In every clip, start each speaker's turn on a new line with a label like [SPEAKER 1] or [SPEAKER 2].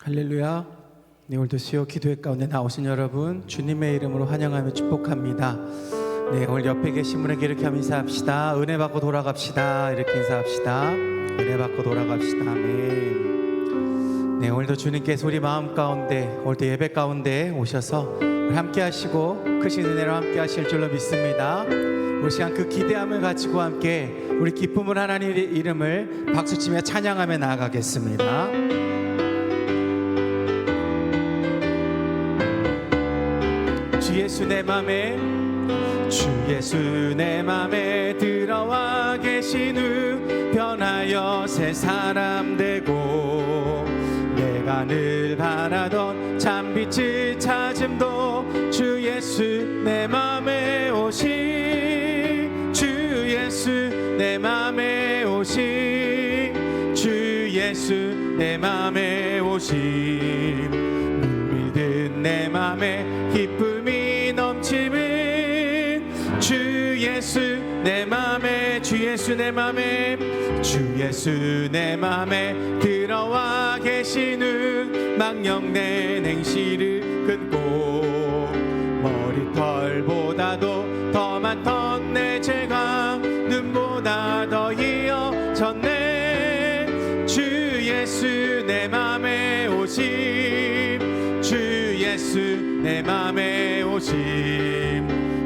[SPEAKER 1] 할렐루야. 네, 오늘도 수요 기도회 가운데 나오신 여러분 주님의 이름으로 환영하며 축복합니다. 네, 오늘 옆에 계신 분에게 이렇게 하면 인사합시다. 은혜 받고 돌아갑시다. 이렇게 인사합시다. 은혜 받고 돌아갑시다. 아멘. 네, 오늘도 주님께서 우리 마음 가운데, 오늘도 예배 가운데 오셔서 함께 하시고 크신 은혜로 함께 하실 줄로 믿습니다. 우리 시간 그 기대함을 가지고 함께 우리 기쁨을 하나님의 이름을 박수치며 찬양하며 나아가겠습니다. 주 예수 내 맘에, 주 예수 내 맘에 들어와 계신 후 변하여 새 사람 되고, 내가 늘 바라던 참빛을 찾음도 주 예수 내 맘에 오신, 주 예수 내 맘에 오신, 주 예수 내 맘에 오신, 물밀듯 내 맘에 기쁨이 넘치는 주 예수 내 맘에, 주 예수 내 맘에, 주 예수 내 맘에 들어와 계신 후 망령된 행실을 끊고, 머리털보다도 더 많던 내 죄가 눈보다 더 이어졌네. 주 예수 내 맘에 오심, 주 예수 내 맘에 오심,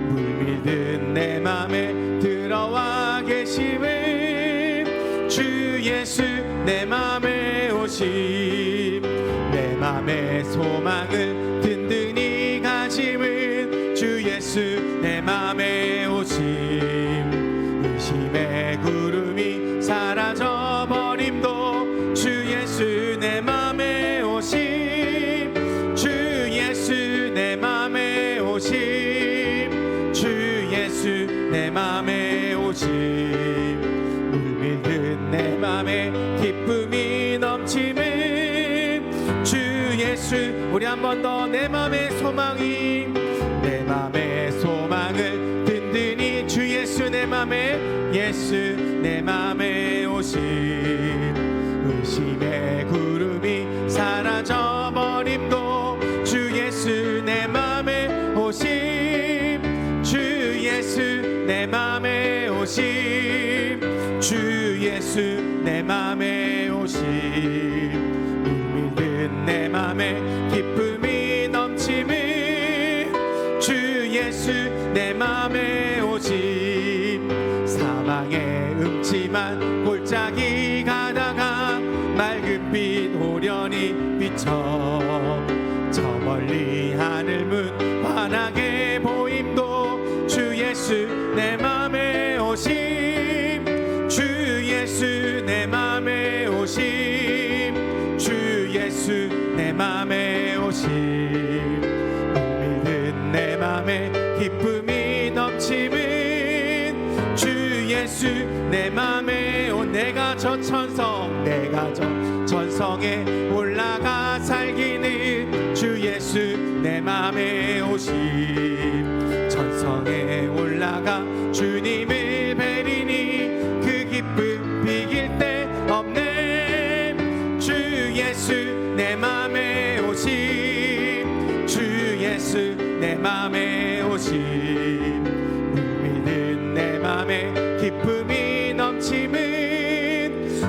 [SPEAKER 1] 물밀듯 내 맘에 들어와 계심은 주 예수 내 맘에 오심, 내 맘의 소망을 든든히 가짐은 주 예수 내 맘에 오심, 의심의 구름이 사라져 버림도 주 예수 내 맘에 오심, 주 예수 내 맘에 오심, 주 예수 내 맘에 오심, 물밀듯 내 맘에 기쁨이 넘치는 주 예수. 우리 한 번 더 내 맘의 소망이, 내 맘의 소망을 든든히 주 예수 내 맘에, 예수 내 맘에 오심, 의심의 구름이 사라져 버림도 주 예수 내 맘에 오심, 주 예수 내 맘에 오심, 주 예수 내 맘에 오심, 물밀듯 내 맘에 기쁨이 넘치는 주 예수 내 맘에 오심, 사망의 음침한 골짜기 가다가 맑은 빛 호련히 비쳐, 저 멀리 하늘 문 환하게 보임도 주 예수 내 맘에 오심, 주 예수 내 맘에 오심, 주 예수 내 맘에 오심, 물밀듯 내 맘에 기쁨이 넘치는 주 예수 내 맘에 온. 내가 저 천성, 내가 저 천성에 올라가 살기는 주 예수 내 맘에 오심, 천성에 올라가 주님을 뵈리니 그 기쁨 비길 데 없네. 주 예수 내 맘에 오심, 주 예수 내 맘에 오심, 물밀듯 내 맘에 기쁨이 넘치는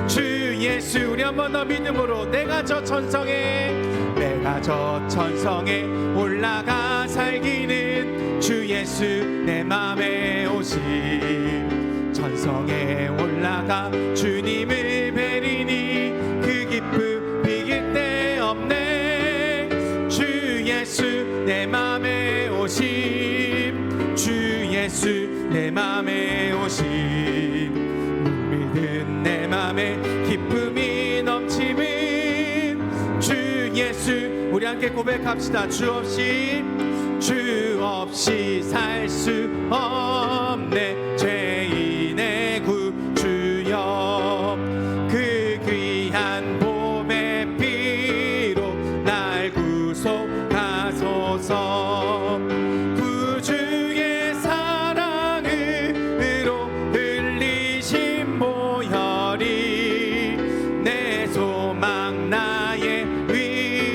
[SPEAKER 1] 주 예수. 우리 한 번 더 믿음으로, 내가 저 천성에, 내가 저 천성에 올라가 살기는 주 예수 내 맘에 오심, 천성에 올라가 주님을 뵈리니 그 기쁨 비길 데 없네. 주 예수 내 맘에 오심, 주 예수 내 맘에 오심, 물밀듯 내 맘에 기쁨이 넘치는 주 예수. 우리 함께 고백합시다. 주 없이, 주 없이 살 수 없네. 죄인의 구주여, 그 귀한 봄의 피로 날 구속하소서. 구주의 사랑으로 흘리신 보혈이 내 소망 나의 위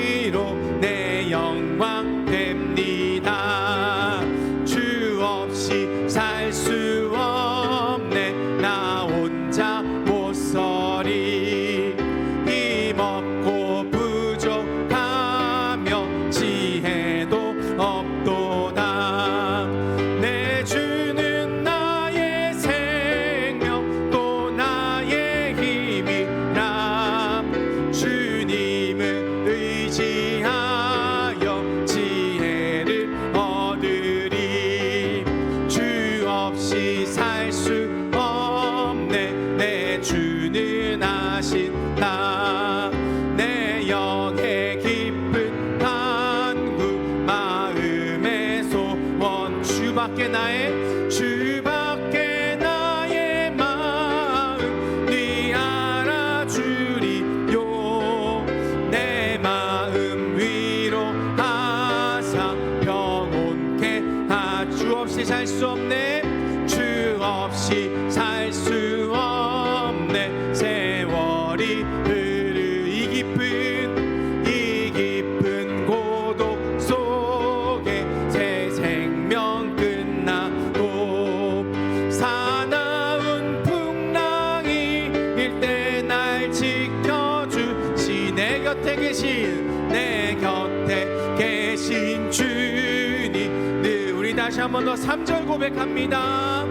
[SPEAKER 1] 계신 내 곁에 계신 주님. 네, 우리 다시 한 번 더 3절 고백합니다.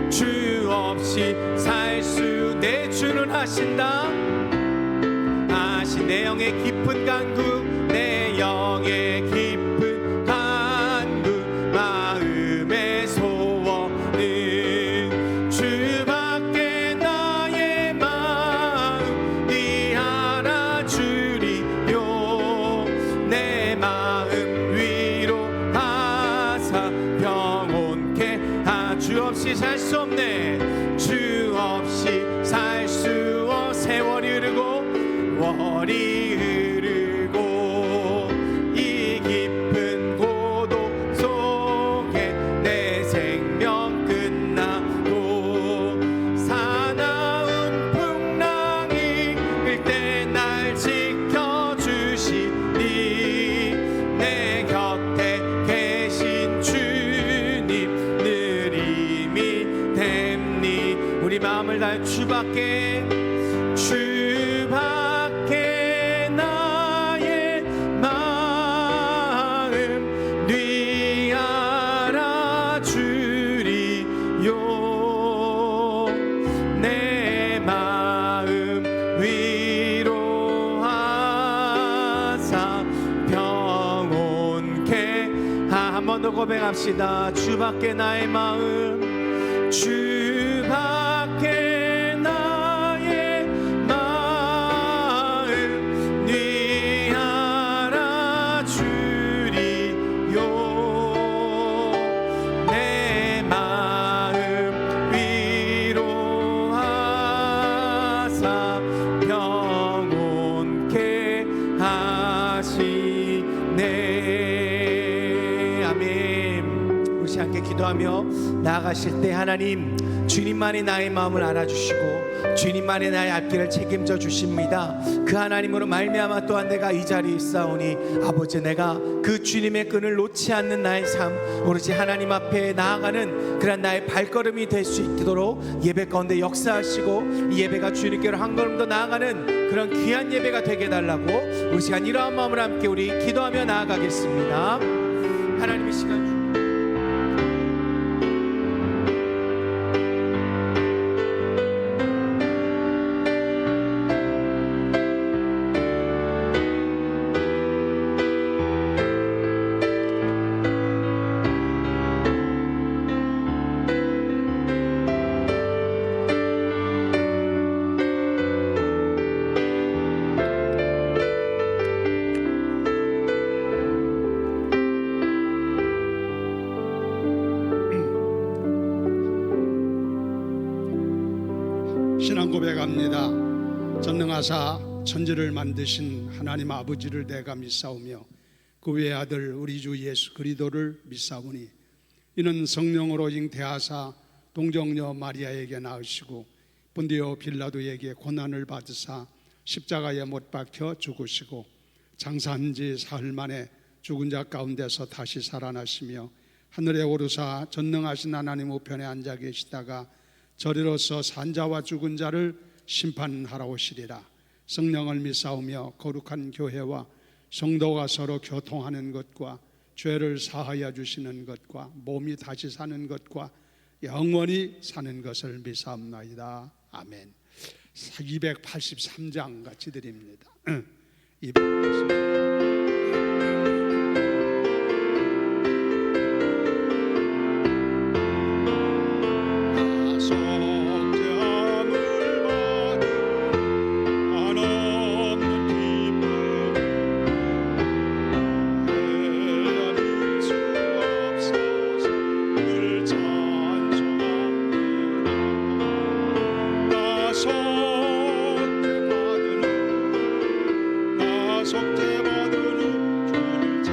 [SPEAKER 1] 주 없이 살 수 내 주는 하신다. 하신 내 영의 깊은 간구, 내 영의 깊은 간구, 마음의 소원은 주밖에 나의 마음 네 알아주리요. 내 마음 위로하사 평온케 주 없이 살 수 없네. 주 없이 살 수 없. 세월이 흐르고 월이 흐르고 이 깊은 고독 속에 내 생명 끝나고 사나운 풍랑이 일 때 날 지켜주시니 내 곁에 계신 주님 늘 힘이 됩니. 우리 마음을 다해 주밖에 나의 마음 네 알아주리요. 내 마음 위로하사 평온케. 한 번 더 고백합시다. 주밖에 나의 마음, 주밖에 기도하며 나아가실 때 하나님, 주님만이 나의 마음을 알아주시고 주님만이 나의 앞길을 책임져 주십니다. 그 하나님으로 말미암아 또한 내가 이 자리에 있사오니 아버지, 내가 그 주님의 끈을 놓지 않는 나의 삶, 오로지 하나님 앞에 나아가는 그런 나의 발걸음이 될 수 있도록 예배 가운데 역사하시고 이 예배가 주님께로 한 걸음 더 나아가는 그런 귀한 예배가 되게 해달라고 우리 시간 이러한 마음으로 함께 우리 기도하며 나아가겠습니다. 하나님의 시간
[SPEAKER 2] 신앙 고백합니다. 전능하사 천지를 만드신 하나님 아버지를 내가 믿사오며 그 외의 아들 우리 주 예수 그리스도를 믿사오니 이는 성령으로 잉태하사 동정녀 마리아에게 낳으시고 본디오 빌라도에게 고난을 받으사 십자가에 못 박혀 죽으시고 장사한 지 사흘 만에 죽은 자 가운데서 다시 살아나시며 하늘에 오르사 전능하신 하나님 우편에 앉아 계시다가 저리로서 산자와 죽은 자를 심판하러 오시리라. 성령을 믿사오며 거룩한 교회와 성도가 서로 교통하는 것과 죄를 사하여 주시는 것과 몸이 다시 사는 것과 영원히 사는 것을 믿사옵나이다. 아멘. 283장 같이 드립니다. 283장. 속죄받은 후 주를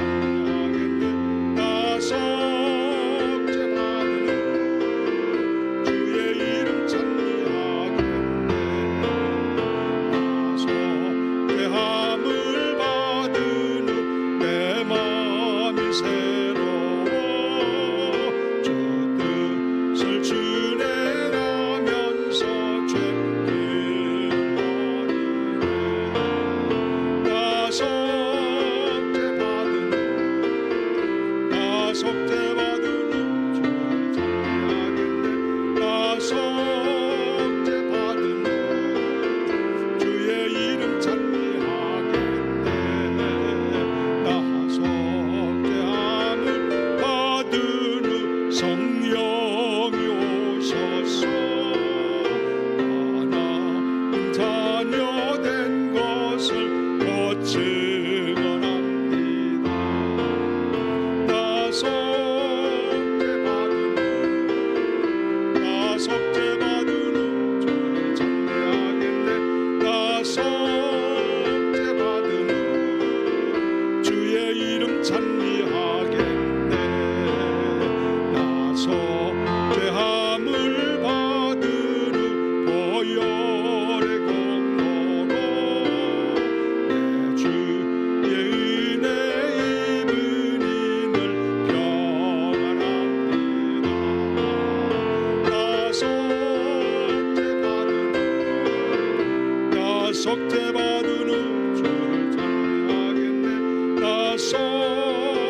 [SPEAKER 2] 속죄받은 주를 찬미하겠네. 나 속죄받은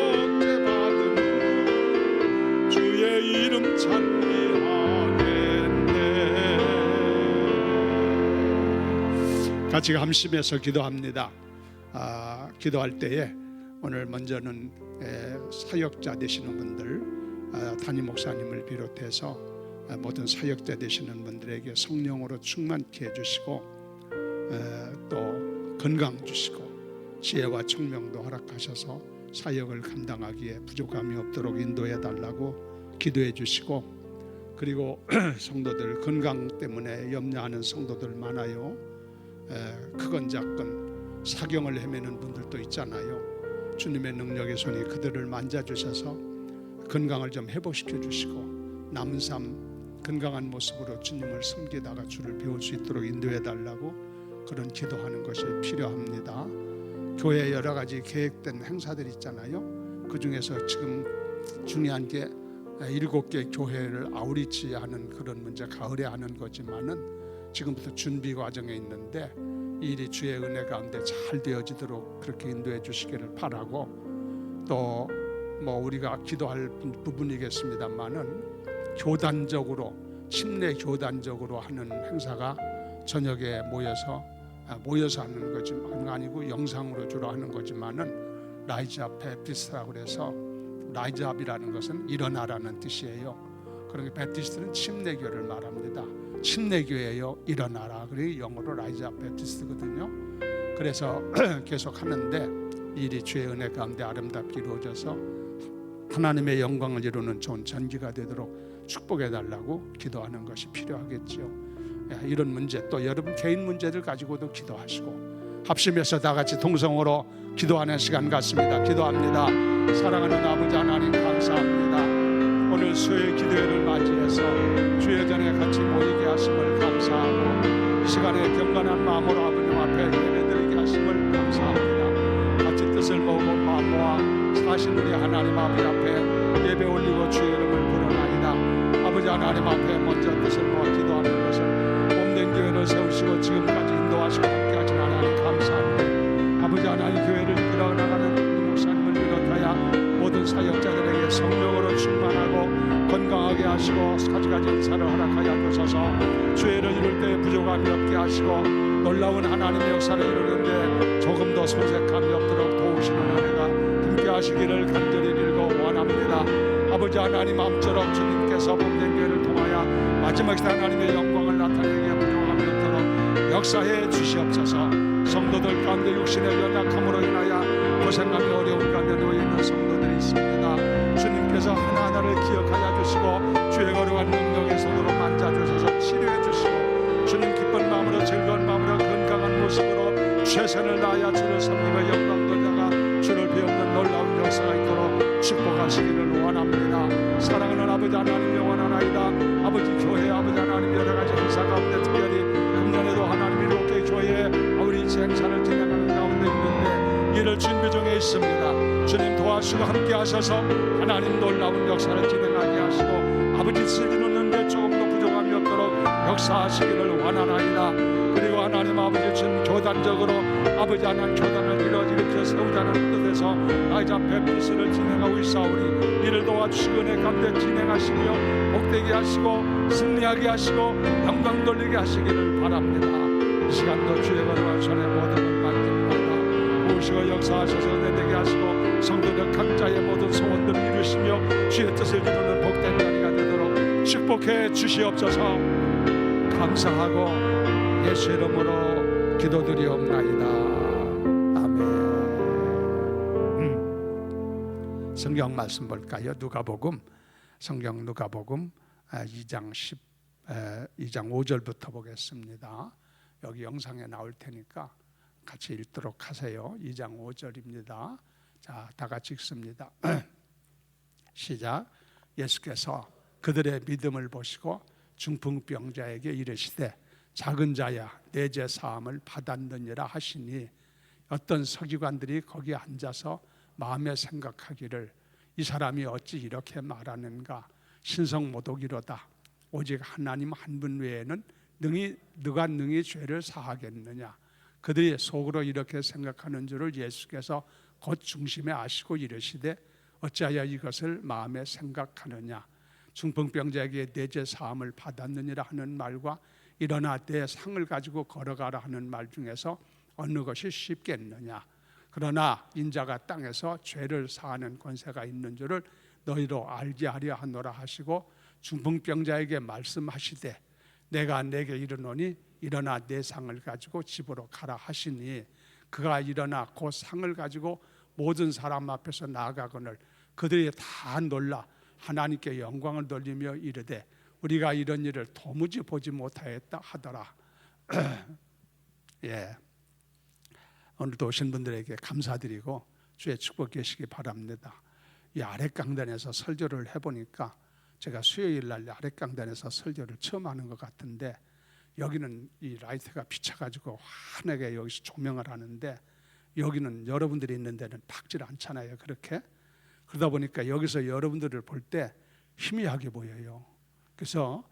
[SPEAKER 2] 주의 이름 찬미하겠네. 같이 감심해서 기도합니다. 기도할 때에 오늘 먼저는 사역자 되시는 분들, 담임 목사님을 비롯해서 모든 사역자 되시는 분들에게 성령으로 충만케 해주시고 또 건강 주시고 지혜와 청명도 허락하셔서 사역을 감당하기에 부족함이 없도록 인도해 달라고 기도해 주시고, 그리고 성도들 건강 때문에 염려하는 성도들 많아요. 크건 작건 사경을 헤매는 분들도 있잖아요. 주님의 능력의 손이 그들을 만져주셔서 건강을 좀 회복시켜 주시고 남은 삶 건강한 모습으로 주님을 섬기다가 주를 배울 수 있도록 인도해 달라고 그런 기도하는 것이 필요합니다. 교회 여러 가지 계획된 행사들 있잖아요. 그 중에서 지금 중요한 게 7개 교회를 아우리치하는 그런 문제가 의뢰하는 거지만은 지금부터 준비 과정에 있는데 이 일이 주의 은혜 가운데 잘 되어지도록 그렇게 인도해 주시기를 바라고, 또 우리가 기도할 부분이겠습니다만은 교단적으로 침례 교단적으로 하는 행사가 저녁에 모여서 하는 거지만 아니고 영상으로 주로 하는 거지만은 라이즈 앞에 베티스트라고 해서 라이즈 앞이라는 것은 일어나라는 뜻이에요. 그러니까 베티스트는 침례교를 말합니다. 침례교회요 일어나라. 그리고 영어로 라이즈 앞 베티스트거든요. 그래서 계속 하는데 일이 주의 은혜 가운데 아름답게 이루어져서 하나님의 영광을 이루는 좋은 전기가 되도록 축복해 달라고 기도하는 것이 필요하겠죠. 이런 문제, 또 여러분 개인 문제들 가지고도 기도하시고 합심해서 다 같이 동성으로 기도하는 시간 같습니다. 기도합니다. 사랑하는 아버지 하나님 감사합니다. 오늘 수요일 기도회를 맞이해서 주의 전에 같이 모이게 하심을 감사하고 이 시간에 경건한 마음으로 아버님 앞에 예배드리게 하심을 감사합니다. 같이 뜻을 모으고 마음 모아 사신 우리 하나님 아버지 앞에 예배 올리고 주의 이름을 부르나이다. 아버지 하나님 앞에 먼저 뜻을 모아 기도하는 것은 몸된 교회를 세우시고 지금까지 인도하시고 함께하신 하나님 감사합니다. 아버지 하나님 교회를 이끌어나가는 이 목사님을 비롯하여 모든 사역자들에게 성령으로 충만하고 건강하게 하시고 가지가지 은사를 허락하여 주셔서 주의를 이룰 때 부족함이 없게 하시고 놀라운 하나님의 역사를 이루는데 조금 더 손색함이 없도록 도우시는 은혜가 함께 하시기를 간절히 빌고 원합니다. 아버지 하나님 암처럼 주님께서 몸된 교회를 통하여 마지막 시대 하나님의 영광을 나타내기에 부족함이 없도록 역사해 주시옵소서. 성도들 가운데 육신의 연약함으로 인하여 고생하며 어려운 가운데 놓여 있는 성도들이 있습니다. 주님께서 하나하나를 기억하여 주시고 주의 거룩한 능력의 손으로 만져주셔서 치료해 주시고 주님 기쁜 마음으로 즐거운 마음으로 건강한 모습으로 최선을 다하여 주를 섬기며 영광 돌려가 주를 배우는 놀라운 역사가 있도록 축복하시기를 원합니다. 사랑하는 아버지 하나님 영원하나이다. 아버지 교회 아버지 하나님 여러 가지 행사 가운데 특별히 금년에도 하나님 7개 교회에 우리 행사를 진행하는 가운데 있는데 이를 준비 중에 있습니다. 주님 도와주시고 함께 하셔서 하나님 놀라운 역사를 진행하게 하시고 아버지 뜻을 이루는데 조금도 부족함이 없도록 역사하시기를 원하나이다. 그리고 하나님 아버지 주님 교단적으로 아버지 하나님 교단을 일으켜 세우자는 뜻에서 라이즈 앞에 베티스트를 진행하고 있사오니 이를 도와주시고 은혜 가운데 진행하시며 복되게 하시고 승리하게 하시고 영광 돌리게 하시기를 바랍니다. 이 시간도 주의 거룩한 손에 모든 걸 맡깁니다. 보시고 역사하셔서 은혜되게 하시고 성도들 각자의 모든 소원들을 이루시며 주의 뜻을 이루는 복된 자리가 되도록 축복해 주시옵소서. 감사하고 예수 이름으로 기도드리옵나이다. 아멘. 성경 말씀 볼까요? 누가복음, 성경 누가복음 2장 5절부터 보겠습니다. 여기 영상에 나올 테니까 같이 읽도록 하세요. 2장 5절입니다. 자, 다 같이 읽습니다. 시작. 예수께서 그들의 믿음을 보시고 중풍병자에게 이르시되 작은 자야 내 죄 사함을 받았느니라 하시니 어떤 서기관들이 거기 앉아서 마음에 생각하기를 이 사람이 어찌 이렇게 말하는가 신성모독이로다. 오직 하나님 한 분 외에는 누가 능히 죄를 사하겠느냐. 그들이 속으로 이렇게 생각하는 줄을 예수께서 곧 중심에 아시고 이르시되 어찌하여 이것을 마음에 생각하느냐. 중풍병자에게 내 죄 사함을 받았느니라 하는 말과 일어나 내 상을 가지고 걸어가라 하는 말 중에서 어느 것이 쉽겠느냐. 그러나 인자가 땅에서 죄를 사하는 권세가 있는 줄을 너희로 알게 하려 하노라 하시고 중풍병자에게 말씀하시되 내가 내게 이르노니 일어나 내 상을 가지고 집으로 가라 하시니 그가 일어나 그 상을 가지고 모든 사람 앞에서 나아가거늘 그들이 다 놀라 하나님께 영광을 돌리며 이르되 우리가 이런 일을 도무지 보지 못하였다 하더라. 예, 오늘도 오신 분들에게 감사드리고 주의 축복 계시기 바랍니다. 이 아랫강단에서 설교를 해보니까 제가 수요일 날 아랫강단에서 설교를 처음 하는 것 같은데 여기는 이 라이트가 비쳐가지고 환하게 여기서 조명을 하는데 여기는 여러분들이 있는 데는 밝질 않잖아요. 그렇게 그러다 보니까 여기서 여러분들을 볼 때 희미하게 보여요. 그래서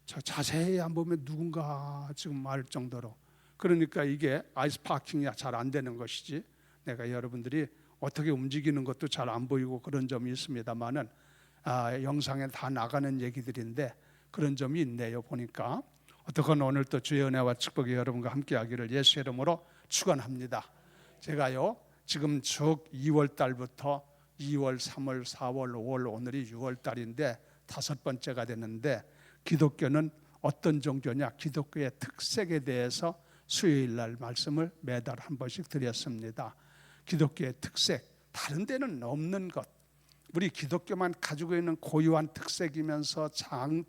[SPEAKER 2] 자세히 안 보면 누군가 지금 말 정도로 그러니까 이게 아이스 파킹이 잘 안 되는 것이지 내가 여러분들이 어떻게 움직이는 것도 잘 안 보이고 그런 점이 있습니다만은 영상에 다 나가는 얘기들인데 그런 점이 있네요. 보니까 어떻건 오늘 또 주의 은혜와 축복이 여러분과 함께하기를 예수의 이름으로 축원합니다. 제가요 지금 쭉 2월 달부터 2월, 3월, 4월, 5월 오늘이 6월 달인데 5번째가 됐는데 기독교는 어떤 종교냐 기독교의 특색에 대해서 수요일 날 말씀을 매달 한 번씩 드렸습니다. 기독교의 특색 다른 데는 없는 것 우리 기독교만 가지고 있는 고유한 특색이면서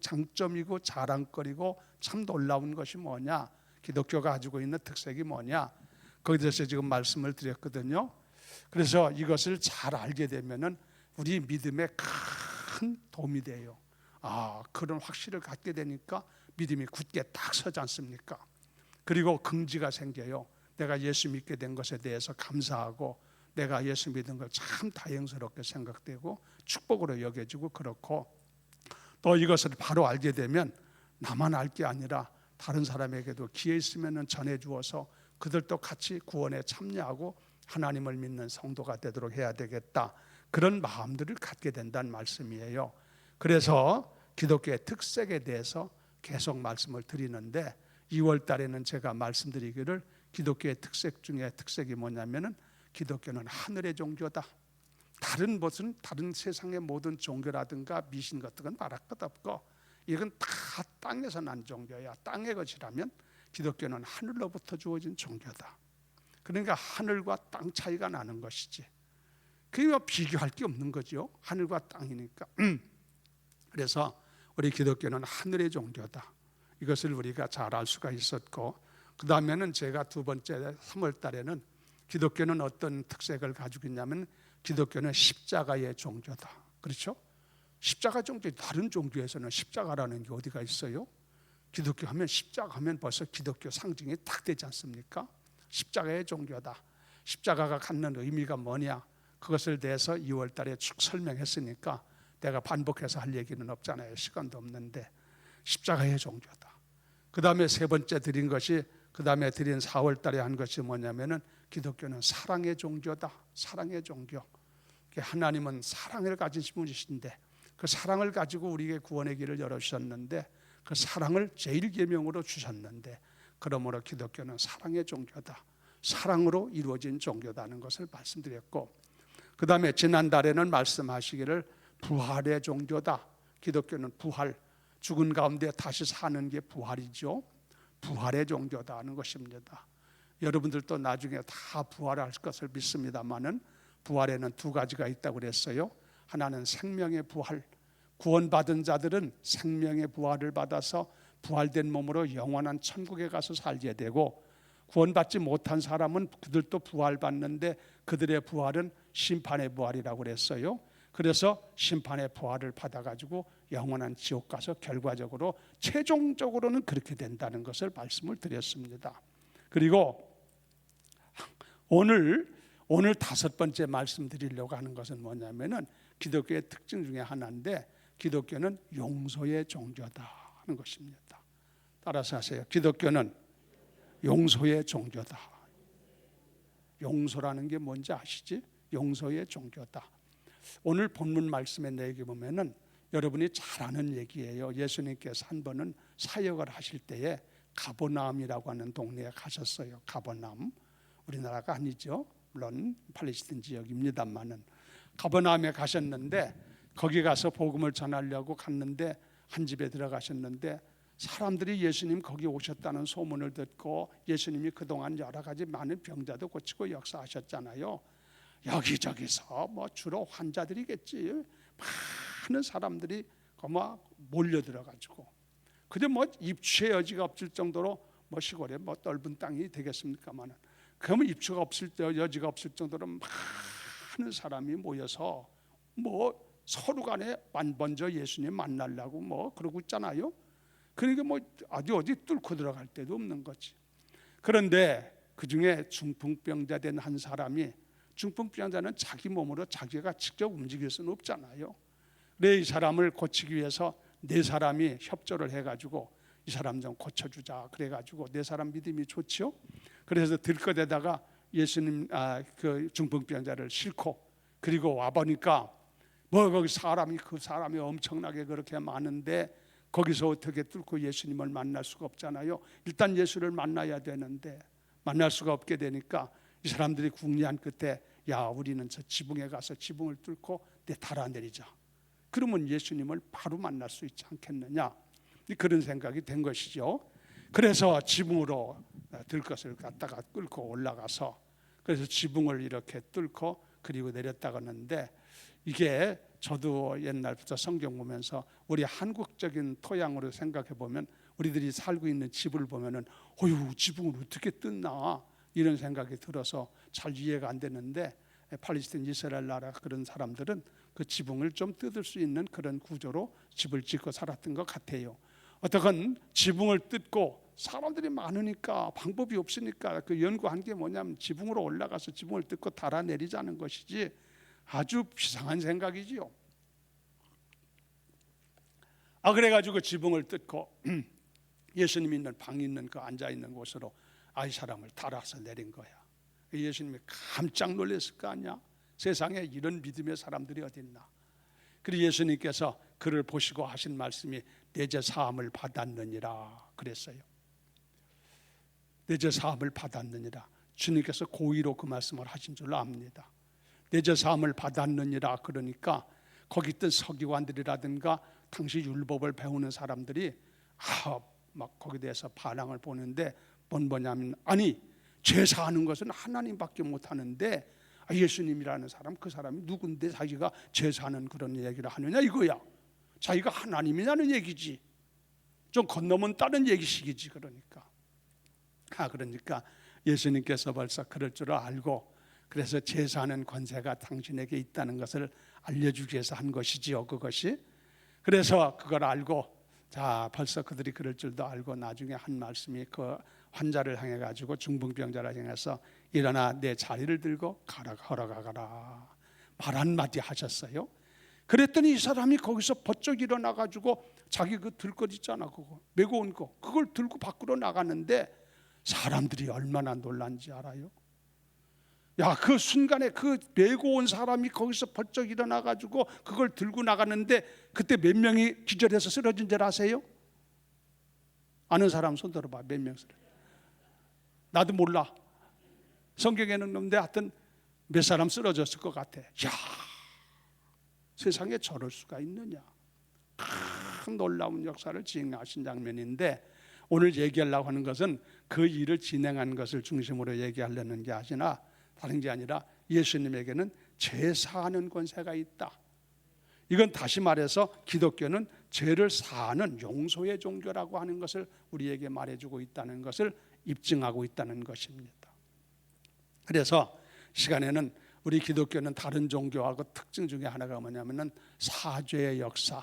[SPEAKER 2] 장점이고 자랑거리고 참 놀라운 것이 뭐냐 기독교가 가지고 있는 특색이 뭐냐 거기에 대해서 지금 말씀을 드렸거든요. 그래서 이것을 잘 알게 되면은 우리 믿음에 큰 도움이 돼요. 그런 확신을 갖게 되니까 믿음이 굳게 딱 서지 않습니까? 그리고 긍지가 생겨요. 내가 예수 믿게 된 것에 대해서 감사하고 내가 예수 믿은 걸 참 다행스럽게 생각되고 축복으로 여겨지고 그렇고 또 이것을 바로 알게 되면 나만 알 게 아니라 다른 사람에게도 기회 있으면 전해주어서 그들도 같이 구원에 참여하고 하나님을 믿는 성도가 되도록 해야 되겠다. 그런 마음들을 갖게 된다는 말씀이에요. 그래서 기독교의 특색에 대해서 계속 말씀을 드리는데 2월 달에는 제가 말씀드리기를 기독교의 특색 중에 특색이 뭐냐면은 기독교는 하늘의 종교다. 다른 것은 다른 세상의 모든 종교라든가 미신 같은 건 말할 것 없고 이건 다 땅에서 난 종교야. 땅의 것이라면 기독교는 하늘로부터 주어진 종교다. 그러니까 하늘과 땅 차이가 나는 것이지. 그게 비교할 게 없는 거죠. 하늘과 땅이니까. 그래서 우리 기독교는 하늘의 종교다. 이것을 우리가 잘 알 수가 있었고 그 다음에는 제가 두 번째 3월 달에는 기독교는 어떤 특색을 가지고 있냐면 기독교는 십자가의 종교다. 그렇죠? 십자가 종교 다른 종교에서는 십자가라는 게 어디가 있어요? 기독교 하면 십자가 하면 벌써 기독교 상징이 딱 되지 않습니까? 십자가의 종교다. 십자가가 갖는 의미가 뭐냐? 그것을 대해서 2월 달에 쭉 설명했으니까 내가 반복해서 할 얘기는 없잖아요. 시간도 없는데 십자가의 종교다. 그 다음에 세 번째 드린 것이 그 다음에 드린 4월 달에 한 것이 뭐냐면은 기독교는 사랑의 종교다. 사랑의 종교. 하나님은 사랑을 가지신 분이신데 그 사랑을 가지고 우리에게 구원의 길을 열어주셨는데 그 사랑을 제일 계명으로 주셨는데 그러므로 기독교는 사랑의 종교다. 사랑으로 이루어진 종교다는 것을 말씀드렸고 그 다음에 지난달에는 말씀하시기를 부활의 종교다. 기독교는 부활, 죽은 가운데 다시 사는 게 부활이죠. 부활의 종교다 하는 것입니다. 여러분들도 나중에 다 부활할 것을 믿습니다만은 부활에는 두 가지가 있다고 그랬어요. 하나는 생명의 부활, 구원받은 자들은 생명의 부활을 받아서 부활된 몸으로 영원한 천국에 가서 살게 되고 구원받지 못한 사람은 그들도 부활받는데 그들의 부활은 심판의 부활이라고 그랬어요. 그래서 심판의 부활을 받아가지고 영원한 지옥 가서 결과적으로 최종적으로는 그렇게 된다는 것을 말씀을 드렸습니다. 그리고 오늘 5번째 말씀드리려고 하는 것은 뭐냐면은 기독교의 특징 중에 하나인데 기독교는 용서의 종교다 하는 것입니다. 따라서 하세요. 기독교는 용서의 종교다. 용서라는 게 뭔지 아시지? 용서의 종교다. 오늘 본문 말씀의 내용에 보면은 여러분이 잘 아는 얘기예요. 예수님께서 한 번은 사역을 하실 때에 가버나움이라고 하는 동네에 가셨어요. 가버나움, 우리나라가 아니죠. 물론 팔레스타인 지역입니다만은 가버나움에 가셨는데 거기 가서 복음을 전하려고 갔는데 한 집에 들어가셨는데 사람들이 예수님 거기 오셨다는 소문을 듣고 예수님이 그동안 여러 가지 많은 병자도 고치고 역사하셨잖아요. 여기저기서 뭐 주로 환자들이겠지. 많은 사람들이 막 몰려들어가지고 그저 뭐 입추의 여지가 없을 정도로 뭐 시골에 뭐 넓은 땅이 되겠습니까만은 그러면 입추가 없을 때 여지가 없을 정도로 많은 사람이 모여서 뭐 서로 간에 먼저 예수님 만나려고 뭐 그러고 있잖아요. 그러니까 뭐 어디 뚫고 들어갈 데도 없는 거지. 그런데 그 중에 중풍병자 된 한 사람이, 중풍병자는 자기 몸으로 자기가 직접 움직일 수는 없잖아요. 그래 이 사람을 고치기 위해서 네 사람이 협조를 해가지고 이 사람 좀 고쳐주자 그래가지고 네 사람 믿음이 좋죠. 그래서 들것에다가 예수님 그 중풍병자를 싣고 그리고 와 보니까 뭐 거기 그 사람이 엄청나게 그렇게 많은데 거기서 어떻게 뚫고 예수님을 만날 수가 없잖아요. 일단 예수를 만나야 되는데 만날 수가 없게 되니까 이 사람들이 궁리한 끝에 야 우리는 저 지붕에 가서 지붕을 뚫고 달아내리자. 그러면 예수님을 바로 만날 수 있지 않겠느냐. 그런 생각이 된 것이죠. 그래서 지붕으로 들것을 갖다가 끌고 올라가서 그래서 지붕을 이렇게 뚫고 그리고 내렸다 가는데 이게 저도 옛날부터 성경 보면서 우리 한국적인 토양으로 생각해 보면 우리들이 살고 있는 집을 보면은 어휴 지붕을 어떻게 뜯나 이런 생각이 들어서 잘 이해가 안 되는데 팔레스타인 이스라엘 나라 그런 사람들은 그 지붕을 좀 뜯을 수 있는 그런 구조로 집을 짓고 살았던 것 같아요. 어떻건 지붕을 뜯고 사람들이 많으니까 방법이 없으니까 그 연구한 게 뭐냐면 지붕으로 올라가서 지붕을 뜯고 달아내리자는 것이지 아주 비상한 생각이지요. 그래가지고 지붕을 뜯고 예수님 있는 방 있는 그 앉아 있는 곳으로 이 사람을 달아서 내린 거야. 예수님이 깜짝 놀랐을 거 아니야. 세상에 이런 믿음의 사람들이 어디 있나. 그리고 예수님께서 그를 보시고 하신 말씀이 내 죄 사함을 받았느니라 그랬어요. 내 죄 사함을 받았느니라. 주님께서 고의로 그 말씀을 하신 줄로 압니다. 내 죄 사함을 받았느니라 그러니까 거기 있던 서기관들이라든가 당시 율법을 배우는 사람들이 막 거기에 대해서 반항을 보는데 뭔 뭐냐면 아니 죄 사하는 것은 하나님밖에 못하는데 예수님이라는 사람 그 사람이 누군데 자기가 죄 사는 그런 얘기를 하느냐 이거야. 자기가 하나님이냐는 얘기지. 좀 건너면 다른 얘기식이지. 그러니까 예수님께서 벌써 그럴 줄 알고 그래서 죄 사는 권세가 당신에게 있다는 것을 알려주기 위해서 한 것이지요. 그것이. 그래서 그걸 알고 벌써 그들이 그럴 줄도 알고 나중에 한 말씀이 그 환자를 향해 가지고 중풍병자를 향해서 일어나 내 자리를 들고 걸어가라 말 한마디 하셨어요. 그랬더니 이 사람이 거기서 버쩍 일어나 가지고 자기 그 들것 있잖아 그거 메고 온 거 그걸 들고 밖으로 나가는데 사람들이 얼마나 놀란지 알아요? 그 순간에 그 메고 온 사람이 거기서 버쩍 일어나 가지고 그걸 들고 나가는데 그때 몇 명이 기절해서 쓰러진 줄 아세요? 아는 사람 손 들어봐. 몇 명 쓰러져? 나도 몰라. 성경에는 없는데 하여튼 몇 사람 쓰러졌을 것 같아. 세상에 저럴 수가 있느냐. 큰 놀라운 역사를 진행하신 장면인데 오늘 얘기하려고 하는 것은 그 일을 진행한 것을 중심으로 얘기하려는 게 아니라 다른 게 아니라 예수님에게는 죄 사하는 권세가 있다. 이건 다시 말해서 기독교는 죄를 사하는 용서의 종교라고 하는 것을 우리에게 말해주고 있다는 것을 입증하고 있다는 것입니다. 그래서 시간에는 우리 기독교는 다른 종교하고 특징 중에 하나가 뭐냐면은 사죄의 역사,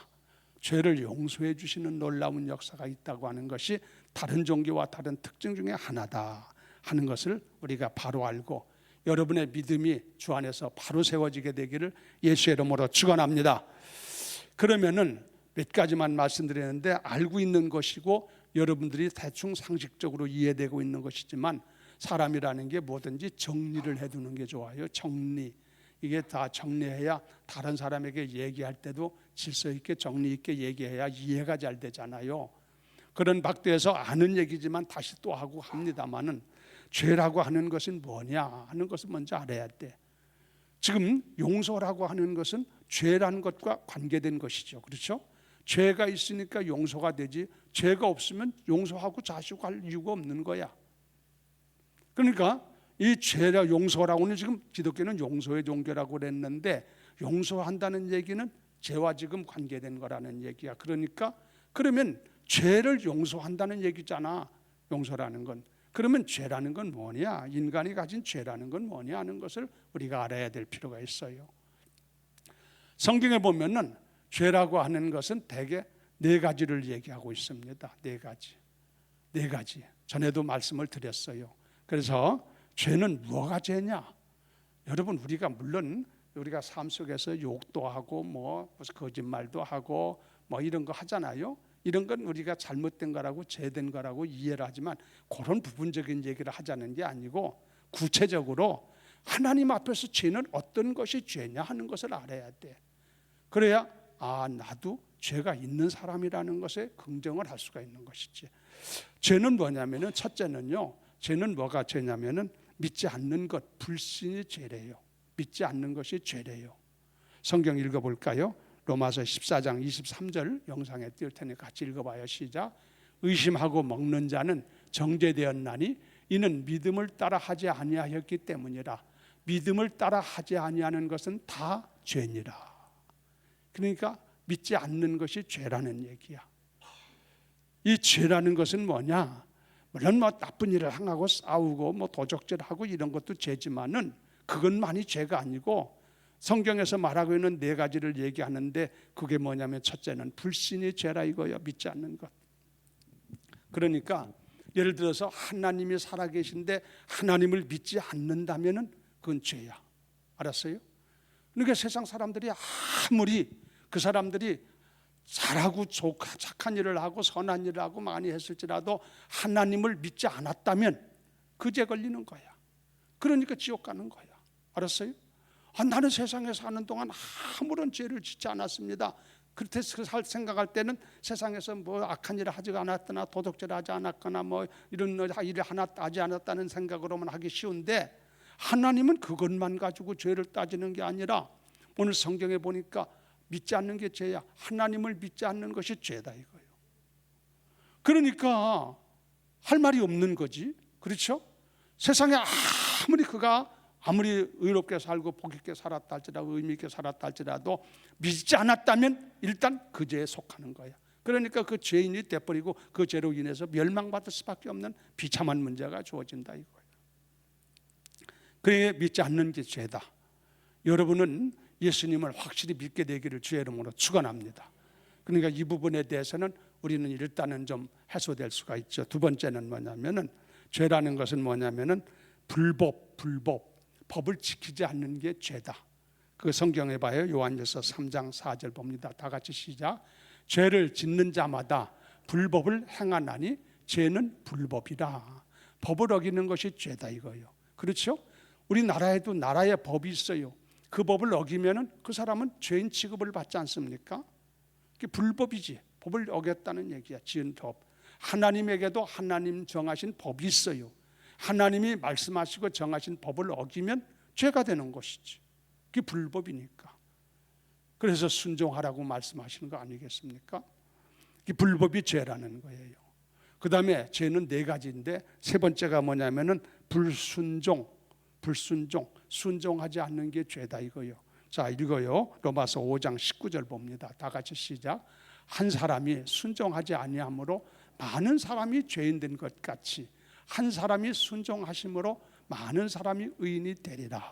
[SPEAKER 2] 죄를 용서해 주시는 놀라운 역사가 있다고 하는 것이 다른 종교와 다른 특징 중에 하나다 하는 것을 우리가 바로 알고 여러분의 믿음이 주 안에서 바로 세워지게 되기를 예수의 이름으로 축원합니다. 그러면은 몇 가지만 말씀드리는데 알고 있는 것이고 여러분들이 대충 상식적으로 이해되고 있는 것이지만 사람이라는 게 뭐든지 정리를 해두는 게 좋아요. 정리. 이게 다 정리해야 다른 사람에게 얘기할 때도 질서 있게 정리 있게 얘기해야 이해가 잘 되잖아요. 그런 박도에서 아는 얘기지만 다시 또 하고 합니다마는, 죄라고 하는 것은 뭐냐 하는 것을 먼저 알아야 돼. 지금 용서라고 하는 것은 죄라는 것과 관계된 것이죠. 그렇죠? 죄가 있으니까 용서가 되지, 죄가 없으면 용서하고 자시고 할 이유가 없는 거야. 그러니까 이 죄라 용서라고는, 지금 기독교는 용서의 종교라고 그랬는데, 용서한다는 얘기는 죄와 지금 관계된 거라는 얘기야. 그러니까 그러면 죄를 용서한다는 얘기잖아, 용서라는 건. 그러면 죄라는 건 뭐냐, 인간이 가진 죄라는 건 뭐냐 하는 것을 우리가 알아야 될 필요가 있어요. 성경에 보면은 죄라고 하는 것은 대개 네 가지를 얘기하고 있습니다. 네 가지. 전에도 말씀을 드렸어요. 그래서 죄는 뭐가 죄냐? 여러분, 우리가 물론 우리가 삶 속에서 욕도 하고 뭐 거짓말도 하고 뭐 이런 거 하잖아요. 이런 건 우리가 잘못된 거라고 죄된 거라고 이해를 하지만, 그런 부분적인 얘기를 하자는 게 아니고, 구체적으로 하나님 앞에서 죄는 어떤 것이 죄냐 하는 것을 알아야 돼. 그래야 나도 죄가 있는 사람이라는 것에 긍정을 할 수가 있는 것이지. 죄는 뭐냐면은, 첫째는요, 죄는 뭐가 죄냐면은 믿지 않는 것, 불신이 죄래요. 믿지 않는 것이 죄래요. 성경 읽어볼까요? 로마서 14장 23절 영상에 띄울 테니 같이 읽어봐요. 시작. 의심하고 먹는 자는 정죄되었나니 이는 믿음을 따라 하지 아니하였기 때문이라. 믿음을 따라 하지 아니하는 것은 다 죄니라. 그러니까 믿지 않는 것이 죄라는 얘기야. 이 죄라는 것은 뭐냐? 물론 뭐 나쁜 일을 행하고 싸우고 뭐 도적질하고 이런 것도 죄지만은, 그것만이 죄가 아니고, 성경에서 말하고 있는 네 가지를 얘기하는데, 그게 뭐냐면 첫째는 불신이 죄라 이거예요. 믿지 않는 것. 그러니까 예를 들어서 하나님이 살아계신데 하나님을 믿지 않는다면은 그건 죄야. 알았어요? 그러니까 세상 사람들이 아무리 그 사람들이 잘하고 착한 일을 하고 선한 일을 하고 많이 했을지라도 하나님을 믿지 않았다면 그 죄 걸리는 거야. 그러니까 지옥 가는 거야. 알았어요? 나는 세상에 사는 동안 아무런 죄를 짓지 않았습니다. 그렇게 생각할 때는 세상에서 뭐 악한 일을 하지 않았거나 도덕질을 하지 않았거나 뭐 이런 일을 하나 하지 않았다는 생각으로만 하기 쉬운데, 하나님은 그것만 가지고 죄를 따지는 게 아니라, 오늘 성경에 보니까 믿지 않는 게 죄야. 하나님을 믿지 않는 것이 죄다 이거예요. 그러니까 할 말이 없는 거지. 그렇죠? 세상에 아무리 의롭게 살고 복 있게 살았다 할지라도, 의미 있게 살았다 할지라도 믿지 않았다면 일단 그 죄에 속하는 거야. 그러니까 그 죄인이 돼버리고 그 죄로 인해서 멸망받을 수밖에 없는 비참한 문제가 주어진다 이거예요. 그래, 믿지 않는 게 죄다. 여러분은 예수님을 확실히 믿게 되기를 주의 이름으로 축원합니다. 그러니까 이 부분에 대해서는 우리는 일단은 좀 해소될 수가 있죠. 두 번째는 뭐냐면은, 죄라는 것은 뭐냐면은 법을 지키지 않는 게 죄다. 그 성경에 봐요. 요한일서 3장 4절 봅니다. 다 같이 시작. 죄를 짓는 자마다 불법을 행하나니 죄는 불법이라. 법을 어기는 것이 죄다 이거예요. 그렇죠? 우리나라에도 나라의 법이 있어요. 그 법을 어기면은 그 사람은 죄인 취급을 받지 않습니까? 그게 불법이지. 법을 어겼다는 얘기야. 지은 법. 하나님에게도 하나님 정하신 법이 있어요. 하나님이 말씀하시고 정하신 법을 어기면 죄가 되는 것이지. 그게 불법이니까. 그래서 순종하라고 말씀하시는 거 아니겠습니까? 그게 불법이 죄라는 거예요. 그 다음에 죄는 네 가지인데, 세 번째가 뭐냐면은 불순종. 순종하지 않는 게 죄다 이거요. 자, 읽어요. 로마서 5장 19절 봅니다. 다 같이 시작. 한 사람이 순종하지 아니함으로 많은 사람이 죄인 된 것 같이 한 사람이 순종하심으로 많은 사람이 의인이 되리라.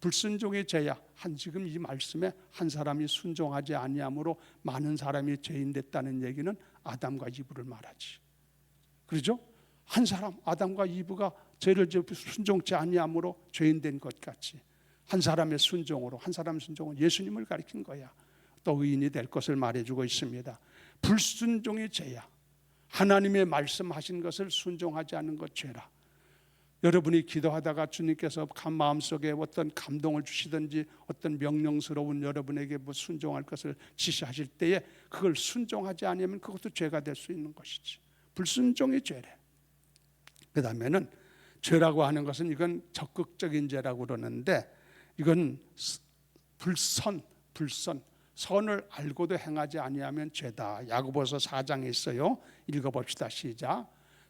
[SPEAKER 2] 불순종의 죄야. 지금 이 말씀에 한 사람이 순종하지 아니함으로 많은 사람이 죄인 됐다는 얘기는 아담과 이브를 말하지. 그렇죠? 한 사람, 아담과 이브가 죄를 순종치 아니함으로 죄인 된 것 같이 한 사람의 순종으로, 한 사람의 순종은 예수님을 가리킨 거야. 또 의인이 될 것을 말해주고 있습니다. 불순종의 죄야. 하나님의 말씀하신 것을 순종하지 않는 것 죄라. 여러분이 기도하다가 주님께서 마음속에 어떤 감동을 주시든지 어떤 명령스러운 여러분에게 뭐 순종할 것을 지시하실 때에 그걸 순종하지 않으면 그것도 죄가 될 수 있는 것이지. 불순종이 죄래. 그 다음에는 죄라고 하는 것은 이건 적극적인 죄라고 그러는데 이건 불선, 선을 알고도 행하지 아니하면 죄다. 야고보서 4장에 있어요. 읽어봅시다. 시작.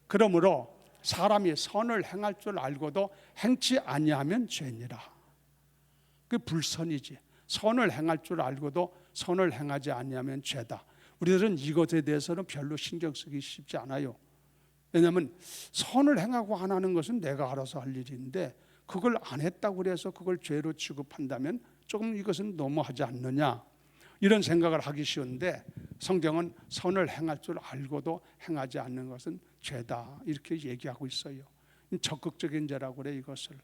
[SPEAKER 2] 그러므로 사람이 선을 행할 줄 알고도 행치 아니하면 죄니라. 그 불선이지. 선을 행할 줄 알고도 선을 행하지 아니하면 죄다. 우리들은 이것에 대해서는 별로 신경 쓰기 쉽지 않아요. 왜냐하면 선을 행하고 안 하는 것은 내가 알아서 할 일인데 그걸 안 했다고 해서 그걸 죄로 취급한다면 조금 이것은 너무하지 않느냐, 이런 생각을 하기 쉬운데 성경은 선을 행할 줄 알고도 행하지 않는 것은 죄다 이렇게 얘기하고 있어요. 적극적인 죄라고 그래. 이것을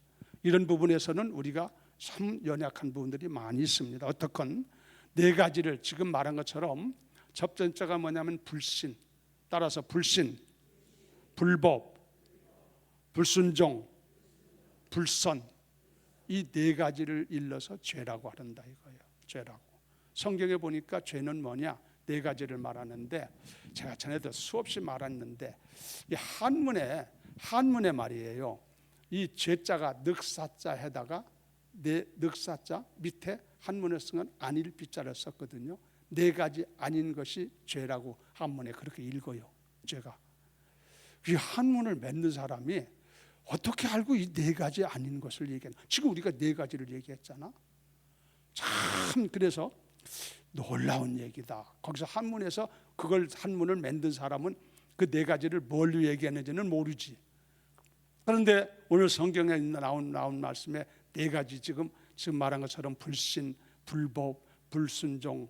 [SPEAKER 2] 이런 부분에서는 우리가 참 연약한 부분들이 많이 있습니다. 어떻건 네 가지를 지금 말한 것처럼 첫 번째가 뭐냐면 불신, 따라서 불신, 불법, 불순종, 불선, 이 네 가지를 일러서 죄라고 한다 이거예요. 죄라고. 성경에 보니까 죄는 뭐냐? 네 가지를 말하는데 제가 전에도 수없이 말했는데 이 한문에 말이에요. 이 죄자가 늑사자에다가 늑사자 밑에 한문에 쓴 건 아닐 비자를 썼거든요. 네 가지 아닌 것이 죄라고 한문에 그렇게 읽어요. 죄가. 이 한문을 맺는 사람이 어떻게 알고 이 네 가지 아닌 것을 얘기하나? 지금 우리가 네 가지를 얘기했잖아. 참 그래서 놀라운 얘기다. 거기서 한문에서 그걸 한문을 만든 사람은 그 네 가지를 뭘로 얘기했는지는 모르지. 그런데 오늘 성경에 나온 말씀에 네 가지 지금 말한 것처럼 불신, 불법, 불순종,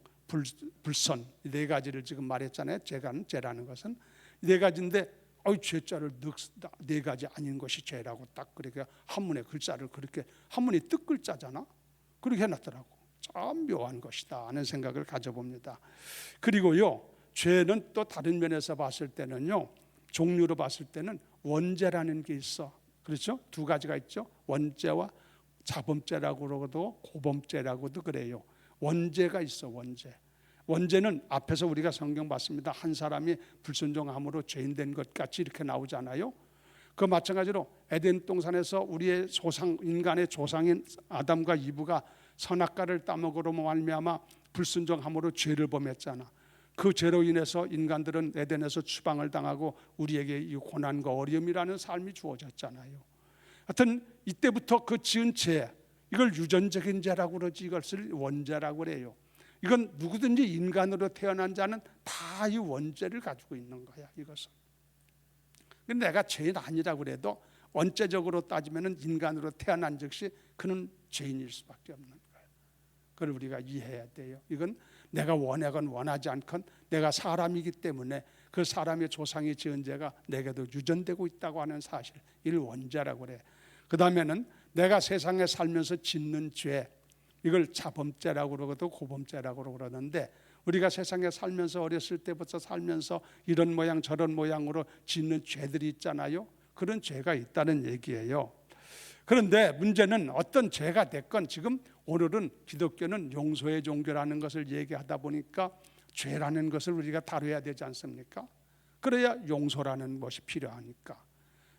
[SPEAKER 2] 불선 이 네 가지를 지금 말했잖아요. 죄라는 것은 네 가지인데 죄자를 네 가지 아닌 것이 죄라고 딱 그렇게 한문의 글자를 그렇게 한문이 뜻글자잖아. 그렇게 해놨더라고. 참 묘한 것이다 하는 생각을 가져봅니다. 그리고요, 죄는 또 다른 면에서 봤을 때는요, 종류로 봤을 때는 원죄라는 게 있어. 그렇죠? 두 가지가 있죠. 원죄와 자범죄라고 그러고도 고범죄라고도 그래요. 원죄가 있어. 원죄는 앞에서 우리가 성경 봤습니다. 한 사람이 불순종함으로 죄인 된 것 같이 이렇게 나오잖아요. 그 마찬가지로 에덴 동산에서 우리의 인간의 조상인 아담과 이브가 선악과를 따먹으로 말미암아 불순종함으로 죄를 범했잖아. 그 죄로 인해서 인간들은 에덴에서 추방을 당하고 우리에게 이 고난과 어려움이라는 삶이 주어졌잖아요. 하여튼 이때부터 그 지은 죄, 이걸 유전적인 죄라고 그러지, 이것을 원죄라고 그래요. 이건 누구든지 인간으로 태어난 자는 다 이 원죄를 가지고 있는 거야. 이것은. 근데 내가 죄인 아니라고 그래도 원죄적으로 따지면 인간으로 태어난 즉시 그는 죄인일 수밖에 없는 거예요. 그걸 우리가 이해해야 돼요. 이건 내가 원하건 원하지 않건 내가 사람이기 때문에 그 사람의 조상이 지은 죄가 내게도 유전되고 있다고 하는 사실, 이를 원죄라고 그래. 그 다음에는 내가 세상에 살면서 짓는 죄, 이걸 자범죄라고 그러고도 고범죄라고 그러는데 우리가 세상에 살면서 어렸을 때부터 살면서 이런 모양 저런 모양으로 짓는 죄들이 있잖아요. 그런 죄가 있다는 얘기예요. 그런데 문제는 어떤 죄가 됐건 지금 오늘은 기독교는 용서의 종교라는 것을 얘기하다 보니까 죄라는 것을 우리가 다뤄야 되지 않습니까? 그래야 용서라는 것이 필요하니까.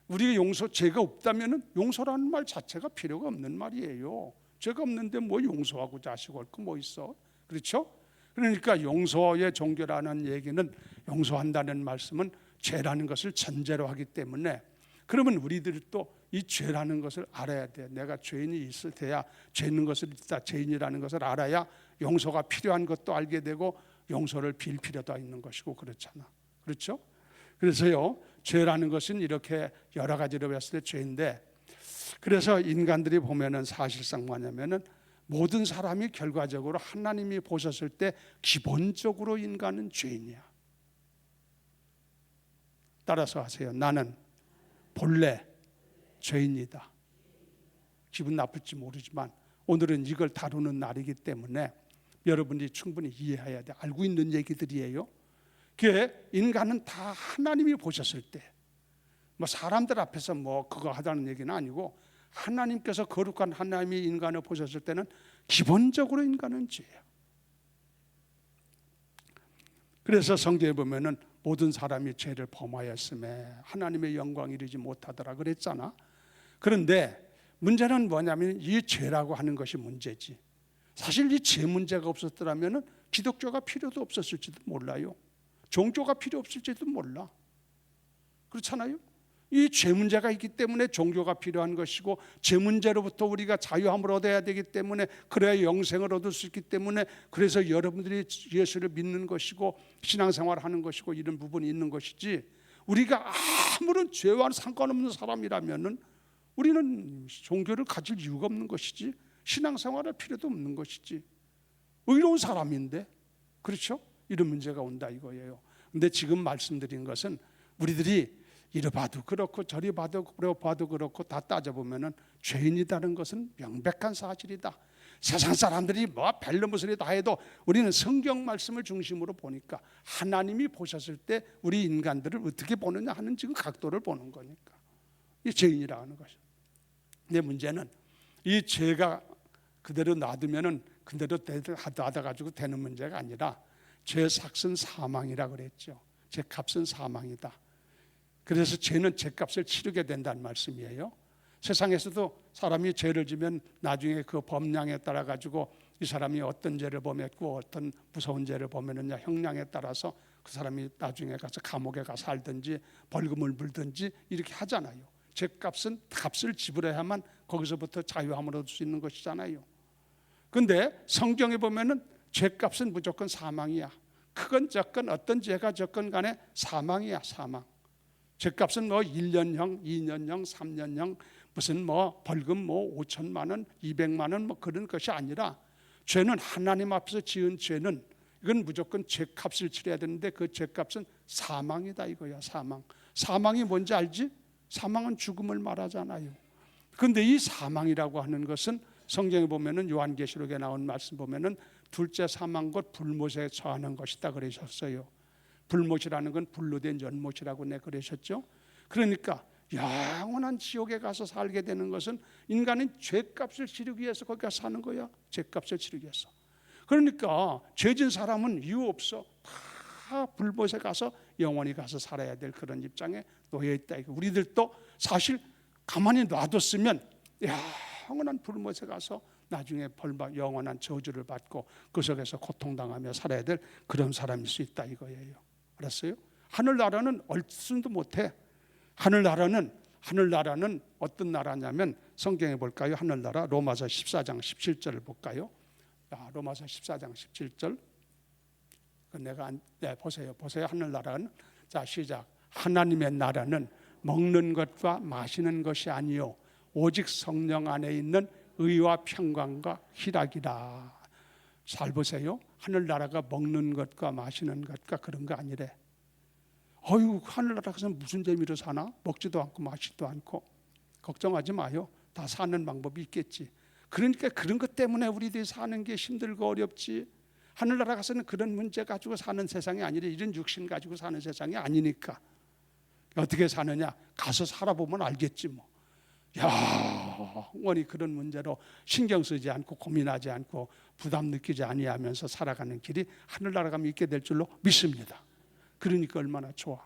[SPEAKER 2] 우리가 죄가 없다면 용서라는 말 자체가 필요가 없는 말이에요. 죄가 없는데 뭐 용서하고 자시고 할 거 뭐 있어? 그렇죠? 그러니까 용서의 종교라는 얘기는, 용서한다는 말씀은 죄라는 것을 전제로 하기 때문에, 그러면 우리들도 이 죄라는 것을 알아야 돼. 내가 죄인이 있을 때야, 죄 있는 것을 있다, 죄인이라는 것을 알아야 용서가 필요한 것도 알게 되고 용서를 빌 필요도 있는 것이고 그렇잖아. 그렇죠? 그래서요, 죄라는 것은 이렇게 여러 가지로 봤을 때 죄인데, 그래서 인간들이 보면은 사실상 뭐냐면은 모든 사람이 결과적으로 하나님이 보셨을 때 기본적으로 인간은 죄인이야. 따라서 하세요. 나는 본래 죄인이다. 기분 나쁠지 모르지만 오늘은 이걸 다루는 날이기 때문에 여러분이 충분히 이해해야 돼. 알고 있는 얘기들이에요. 그게 인간은 다 하나님이 보셨을 때 뭐 사람들 앞에서 뭐 그거 하다는 얘기는 아니고 하나님께서 거룩한 하나님이 인간을 보셨을 때는 기본적으로 인간은 죄예요. 그래서 성경에 보면은 모든 사람이 죄를 범하였음에 하나님의 영광 이르지 못하더라 그랬잖아. 그런데 문제는 뭐냐면 이 죄라고 하는 것이 문제지. 사실 이 죄 문제가 없었더라면 기독교가 필요도 없었을지도 몰라요. 종교가 필요 없을지도 몰라. 그렇잖아요. 이 죄 문제가 있기 때문에 종교가 필요한 것이고, 죄 문제로부터 우리가 자유함을 얻어야 되기 때문에, 그래야 영생을 얻을 수 있기 때문에, 그래서 여러분들이 예수를 믿는 것이고 신앙생활을 하는 것이고 이런 부분이 있는 것이지, 우리가 아무런 죄와 상관없는 사람이라면 우리는 종교를 가질 이유가 없는 것이지, 신앙생활할 필요도 없는 것이지, 의로운 사람인데, 그렇죠? 이런 문제가 온다 이거예요. 근데 지금 말씀드린 것은 우리들이 이리 봐도 그렇고 저리 봐도 그렇고 다 따져보면 죄인이라는 것은 명백한 사실이다. 세상 사람들이 뭐 별로 무슨 일 다 해도 우리는 성경 말씀을 중심으로 보니까 하나님이 보셨을 때 우리 인간들을 어떻게 보느냐 하는 지금 각도를 보는 거니까 이 죄인이라 하는 것이죠. 근데 문제는 이 죄가 그대로 놔두면은 그대로 놔둬가지고 되는 문제가 아니라 죄 삭은 사망이라 그랬죠. 죄 값은 사망이다. 그래서 죄는 죄값을 치르게 된다는 말씀이에요. 세상에서도 사람이 죄를 지면 나중에 그 법량에 따라 가지고 이 사람이 어떤 죄를 범했고 어떤 무서운 죄를 범했느냐 형량에 따라서 그 사람이 나중에 가서 감옥에 가서 살든지 벌금을 물든지 이렇게 하잖아요. 죄값은 값을 지불해야만 거기서부터 자유함을 얻을 수 있는 것이잖아요. 그런데 성경에 보면은 죄값은 무조건 사망이야. 크건 적건 어떤 죄가 적건 간에 사망이야, 사망. 죄값은 뭐 1년형, 2년형, 3년형, 무슨 뭐 벌금 뭐 5천만 원, 200만 원 뭐 그런 것이 아니라, 죄는 하나님 앞에서 지은 죄는 이건 무조건 죄값을 치러야 되는데 그 죄값은 사망이다 이거야, 사망. 사망이 뭔지 알지? 사망은 죽음을 말하잖아요. 그런데 이 사망이라고 하는 것은 성경에 보면은 요한계시록에 나온 말씀 보면은 둘째 사망 곧 불못에 처하는 것이다 그러셨어요. 불못이라는 건 불로 된 연못이라고 그러셨죠. 그러니까 영원한 지옥에 가서 살게 되는 것은 인간은 죄값을 치르기 위해서 거기 가서 사는 거야. 죄값을 치르기 위해서. 그러니까 죄진 사람은 이유 없어. 다 불못에 가서 영원히 가서 살아야 될 그런 입장에 놓여 있다. 우리들도 사실 가만히 놔뒀으면 영원한 불못에 가서 나중에 영원한 저주를 받고 그 속에서 고통당하며 살아야 될 그런 사람일 수 있다 이거예요. 알았어요? 하늘나라는 얼씬도 못해. 하늘나라는 어떤 나라냐면 성경에 볼까요? 하늘나라 로마서 14장 17절을 볼까요? 로마서 14장 17절. 보세요. 하늘나라는, 자 시작. 하나님의 나라는 먹는 것과 마시는 것이 아니요 오직 성령 안에 있는 의와 평강과 희락이라. 잘 보세요. 하늘나라가 먹는 것과 마시는 것과 그런 거 아니래. 어휴, 하늘나라 가서 무슨 재미로 사나? 먹지도 않고 마시지도 않고. 걱정하지 마요. 다 사는 방법이 있겠지. 그러니까 그런 것 때문에 우리들이 사는 게 힘들고 어렵지. 하늘나라 가서는 그런 문제 가지고 사는 세상이 아니라 이런 육신 가지고 사는 세상이 아니니까. 어떻게 사느냐? 가서 살아보면 알겠지 뭐. 영원히 그런 문제로 신경 쓰지 않고 고민하지 않고 부담 느끼지 아니하면서 살아가는 길이 하늘나라 가면 있게 될 줄로 믿습니다. 그러니까 얼마나 좋아.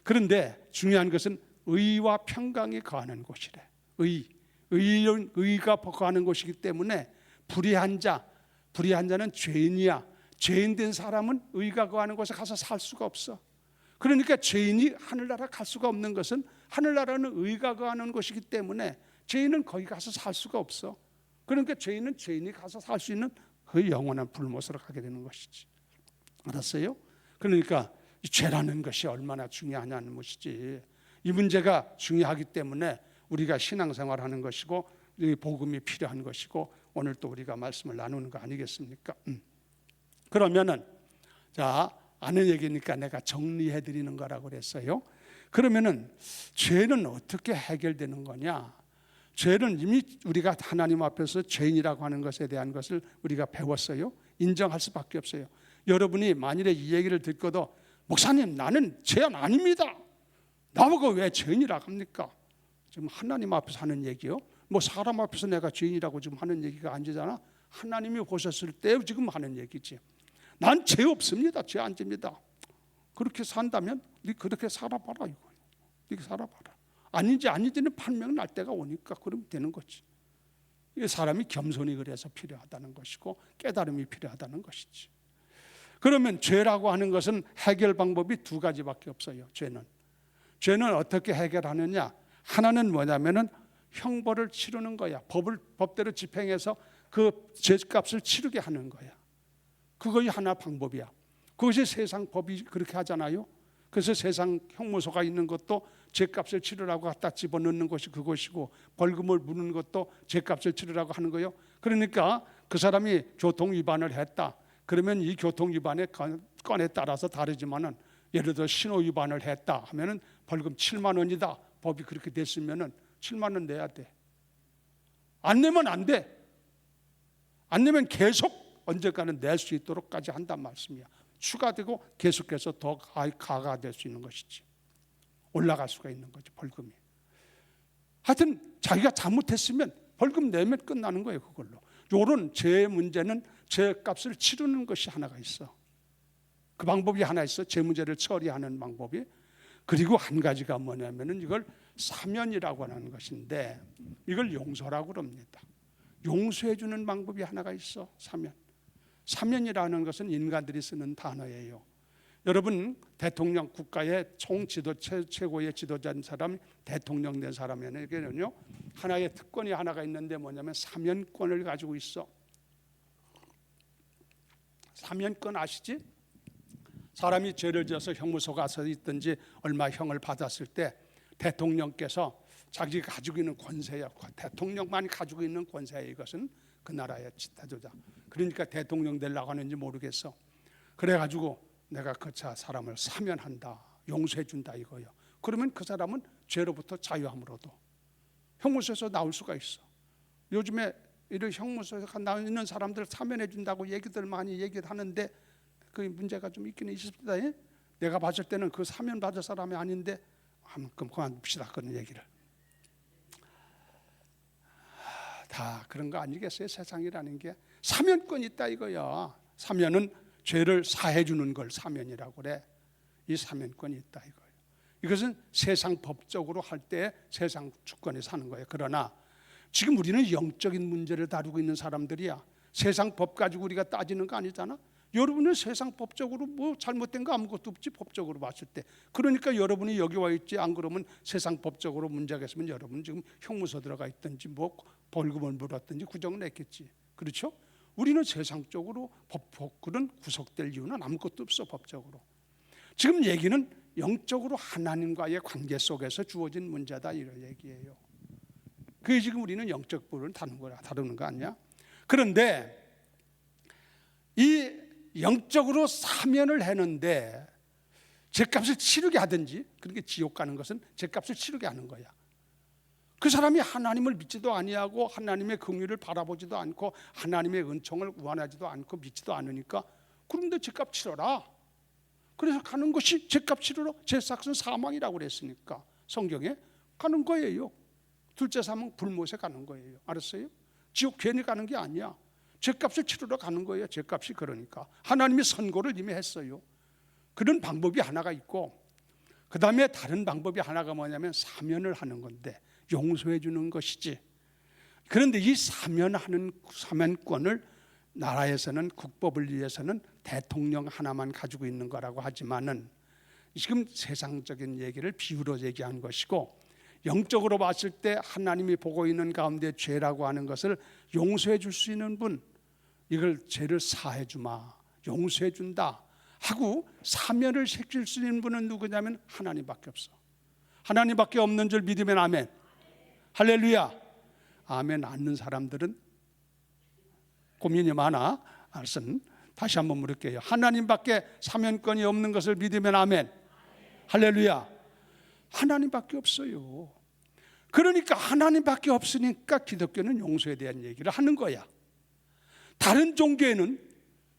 [SPEAKER 2] 그런데 중요한 것은 의와 평강이 거하는 곳이래. 의가 거하는 곳이기 때문에 불의한 자는 죄인이야. 죄인 된 사람은 의가 거하는 곳에 가서 살 수가 없어. 그러니까 죄인이 하늘나라 갈 수가 없는 것은 하늘나라는 의가 거하는 곳이기 때문에 죄인은 거기 가서 살 수가 없어. 그러니까 죄인이 가서 살 수 있는 그 영원한 불못으로 가게 되는 것이지. 알았어요? 그러니까 이 죄라는 것이 얼마나 중요하냐는 것이지. 이 문제가 중요하기 때문에 우리가 신앙생활하는 것이고 복음이 필요한 것이고 오늘 또 우리가 말씀을 나누는 거 아니겠습니까? 그러면은 자, 아는 얘기니까 내가 정리해 드리는 거라고 그랬어요. 그러면은 죄는 어떻게 해결되는 거냐? 죄는 이미 우리가 하나님 앞에서 죄인이라고 하는 것에 대한 것을 우리가 배웠어요. 인정할 수밖에 없어요. 여러분이 만일에 이 얘기를 듣고도 목사님 나는 죄인 아닙니다. 나보고 왜 죄인이라고 합니까? 지금 하나님 앞에서 하는 얘기요. 뭐 사람 앞에서 내가 죄인이라고 지금 하는 얘기가 아니잖아. 하나님이 보셨을 때 지금 하는 얘기지. 난 죄 없습니다. 죄 안 집니다. 그렇게 산다면 네 그렇게 살아봐라 이거예요. 이렇게 살아봐라. 아닌지는 판명 날 때가 오니까 그러면 되는 거지. 이 사람이 겸손이 그래서 필요하다는 것이고 깨달음이 필요하다는 것이지. 그러면 죄라고 하는 것은 해결 방법이 두 가지밖에 없어요. 죄는 어떻게 해결하느냐? 하나는 뭐냐면은 형벌을 치르는 거야. 법대로 집행해서 그 죄값을 치르게 하는 거야. 그것이 하나 방법이야. 그것이 세상 법이 그렇게 하잖아요. 그래서 세상 형무소가 있는 것도 죄값을 치르라고 갖다 집어넣는 것이 그것이고, 벌금을 무는 것도 죄값을 치르라고 하는 거예요. 그러니까 그 사람이 교통 위반을 했다. 그러면 이 교통 위반의 건에 따라서 다르지만은, 예를 들어 신호 위반을 했다 하면은 벌금 7만 원이다. 법이 그렇게 됐으면은 7만 원 내야 돼. 안 내면 안 돼. 안 내면 계속 언젠가는 낼 수 있도록까지 한단 말씀이야. 추가되고 계속해서 더 가가될 수 있는 것이지. 올라갈 수가 있는 거죠, 벌금이. 하여튼 자기가 잘못했으면 벌금 내면 끝나는 거예요, 그걸로. 요런 죄의 문제는 죄값을 치르는 것이 하나가 있어. 그 방법이 하나 있어. 죄 문제를 처리하는 방법이. 그리고 한 가지가 뭐냐면은 이걸 사면이라고 하는 것인데, 이걸 용서라고 그럽니다. 용서해 주는 방법이 하나가 있어. 사면이라는 것은 인간들이 쓰는 단어예요. 여러분, 대통령, 국가의 최고의 지도자인 사람, 대통령 된 사람에게는요 하나의 특권이 하나가 있는데 뭐냐면 사면권을 가지고 있어. 사면권 아시지? 사람이 죄를 지어서 형무소 가서 있든지 얼마 형을 받았을 때 대통령께서 자기가 가지고 있는 권세야. 대통령만이 가지고 있는 권세야. 이것은 그 나라의 지도자. 그러니까 대통령 되려고 하는지 모르겠어. 그래가지고 내가 그 사람을 사면한다, 용서해준다 이거예요. 그러면 그 사람은 죄로부터 자유함으로도 형무소에서 나올 수가 있어. 요즘에 이런 형무소에서 나와 있는 사람들 사면해준다고 얘기들 많이 얘기를 하는데 그 문제가 좀 있기는 있습니다. 내가 봤을 때는 그 사면 받을 사람이 아닌데 한번 그만둡시다, 그런 얘기를. 다 그런 거 아니겠어요? 세상이라는 게 사면권이 있다 이거야. 사면은 죄를 사해주는 걸 사면이라고 그래. 이 사면권이 있다 이거예요. 이것은 세상 법적으로 할 때 세상 주권에서 하는 거예요. 그러나 지금 우리는 영적인 문제를 다루고 있는 사람들이야. 세상 법 가지고 우리가 따지는 거 아니잖아. 여러분은 세상 법적으로 뭐 잘못된 거 아무것도 없지, 법적으로 봤을 때. 그러니까 여러분이 여기 와 있지. 안 그러면 세상 법적으로 문제가 있으면 여러분 지금 형무소 들어가 있든지 뭐 벌금을 물었든지 구정을 냈겠지. 그렇죠? 우리는 세상적으로 법적으로는 구속될 이유는 아무것도 없어. 법적으로. 지금 얘기는 영적으로 하나님과의 관계 속에서 주어진 문제다 이런 얘기예요. 그게 지금 우리는 영적 부분을 다루는 거 아니야? 그런데 이 영적으로 사면을 했는데 죄값을 치르게 하든지, 그렇게 지옥 가는 것은 죄값을 치르게 하는 거야. 그 사람이 하나님을 믿지도 아니하고 하나님의 긍휼을 바라보지도 않고 하나님의 은총을 원하지도 않고 믿지도 않으니까 그런데 죄값 치러라. 그래서 가는 것이 죄값 치르러, 죄값은 사망이라고 그랬으니까 성경에 가는 거예요. 둘째 사망 불못에 가는 거예요. 알았어요? 지옥 괜히 가는 게 아니야. 죄값을 치르러 가는 거예요. 죄값이. 그러니까 하나님이 선고를 이미 했어요. 그런 방법이 하나가 있고, 그 다음에 다른 방법이 하나가 뭐냐면 사면을 하는 건데 용서해 주는 것이지. 그런데 이 사면하는 사면권을 나라에서는, 국법을 위해서는 대통령 하나만 가지고 있는 거라고 하지만은 지금 세상적인 얘기를 비유로 얘기한 것이고, 영적으로 봤을 때 하나님이 보고 있는 가운데 죄라고 하는 것을 용서해 줄 수 있는 분, 이걸 죄를 사해 주마, 용서해 준다 하고 사면을 시킬 수 있는 분은 누구냐면 하나님밖에 없어. 하나님밖에 없는 줄 믿으면 아멘. 할렐루야. 아멘 않는 사람들은 고민이 많아. 알았음. 다시 한번 물을게요. 하나님밖에 사면권이 없는 것을 믿으면 아멘. 할렐루야. 하나님밖에 없어요. 그러니까 하나님밖에 없으니까 기독교는 용서에 대한 얘기를 하는 거야. 다른 종교에는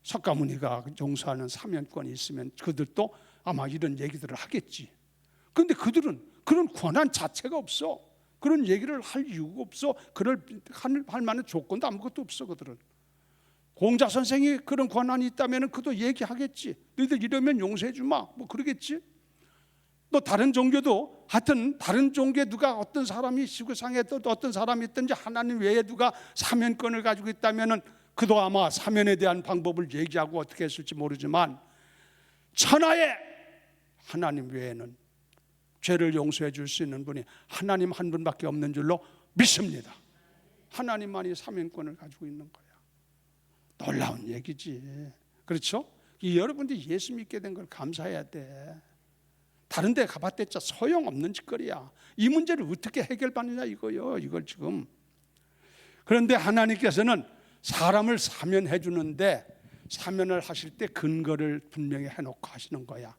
[SPEAKER 2] 석가모니가 용서하는 사면권이 있으면 그들도 아마 이런 얘기들을 하겠지. 그런데 그들은 그런 권한 자체가 없어. 그런 얘기를 할 이유가 없어. 할 만한 조건도 아무것도 없어. 그들은 공자 선생이 그런 권한이 있다면 그도 얘기하겠지. 너희들 이러면 용서해 주마 뭐 그러겠지. 또 다른 종교도 하여튼 다른 종교에 누가 어떤 사람이 지구상에 또 어떤 사람이 있든지 하나님 외에 누가 사면권을 가지고 있다면 그도 아마 사면에 대한 방법을 얘기하고 어떻게 했을지 모르지만 천하에 하나님 외에는 죄를 용서해 줄 수 있는 분이 하나님 한 분밖에 없는 줄로 믿습니다. 하나님만이 사면권을 가지고 있는 거야. 놀라운 얘기지. 그렇죠? 여러분들이 예수 믿게 된 걸 감사해야 돼. 다른 데 가봤댔자 소용없는 짓거리야. 이 문제를 어떻게 해결받느냐 이거요. 이걸 지금. 그런데 하나님께서는 사람을 사면해 주는데 사면을 하실 때 근거를 분명히 해놓고 하시는 거야.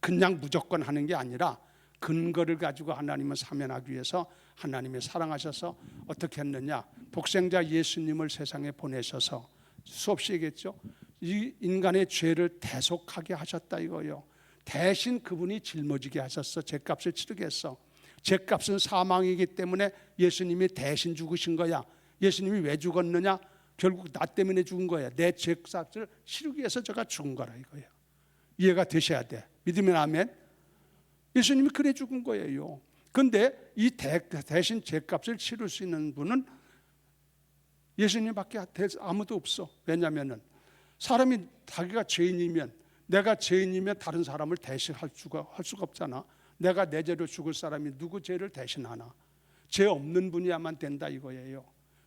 [SPEAKER 2] 그냥 무조건 하는 게 아니라 근거를 가지고 하나님을 사면하기 위해서 하나님이 사랑하셔서 어떻게 했느냐. 독생자 예수님을 세상에 보내셔서 수없이 얘기했죠. 이 인간의 죄를 대속하게 하셨다 이거예요. 대신 그분이 짊어지게 하셨어. 죄값을 치르게 했어. 죄값은 사망이기 때문에 예수님이 대신 죽으신 거야. 예수님이 왜 죽었느냐? 결국 나 때문에 죽은 거야. 내 죄값을 치르기 위해서 제가 죽은 거라 이거예요. 이해가 되셔야 돼. 믿으면 아멘. 예수님이 그래 죽은 거예요. 그런데 이 대신 죄값을 치를 수 있는 분은 예수님밖에 아무도 없어. 왜냐하면 사람이 자기가 죄인이면 내가 죄인이면 다른 사람을 대신할 수가 없잖아. 내가 내 죄로 죽을 사람이 누구 죄를 대신하나. 죄 없는 분이야만 된다 이거예요.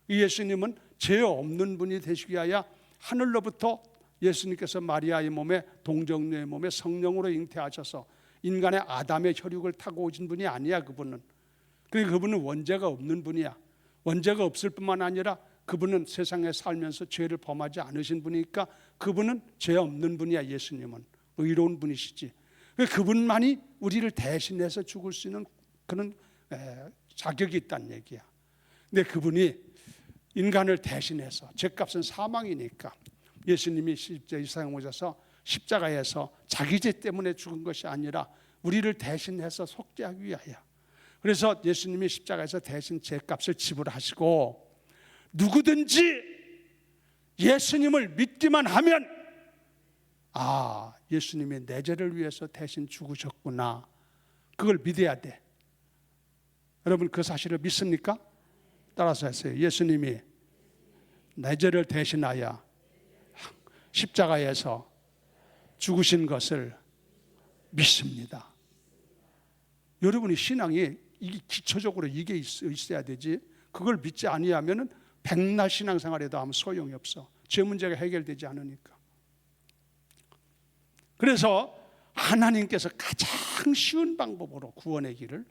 [SPEAKER 2] 예수님은 죄 없는 분이 되시기 위하여 하늘로부터 예수님께서 마리아의 몸에 동정녀의 몸에 성령으로 잉태하셔서 인간의 아담의 혈육을 타고 오신 분이 아니야. 그분은. 그러니까 그분은 원죄가 없는 분이야. 원죄가 없을 뿐만 아니라 그분은 세상에 살면서 죄를 범하지 않으신 분이니까 그분은 죄 없는 분이야. 예수님은 의로운 분이시지. 그분만이 우리를 대신해서 죽을 수 있는 그런 자격이 있다는 얘기야. 근데 그분이 인간을 대신해서 죄값은 사망이니까 예수님이 이 세상에 오셔서 십자가에서 자기 죄 때문에 죽은 것이 아니라 우리를 대신해서 속죄하기 위하여. 그래서 예수님이 십자가에서 대신 죄값을 지불하시고 누구든지 예수님을 믿기만 하면 예수님이 내 죄를 위해서 대신 죽으셨구나. 그걸 믿어야 돼. 여러분 그 사실을 믿습니까? 따라서 하세요. 예수님이 내 죄를 대신하여 십자가에서 죽으신 것을 믿습니다. 여러분이 신앙이 이게 기초적으로 이게 있어야 되지. 그걸 믿지 아니하면은 백날 신앙생활에도 아무 소용이 없어. 죄 문제가 해결되지 않으니까. 그래서 하나님께서 가장 쉬운 방법으로 구원의 길을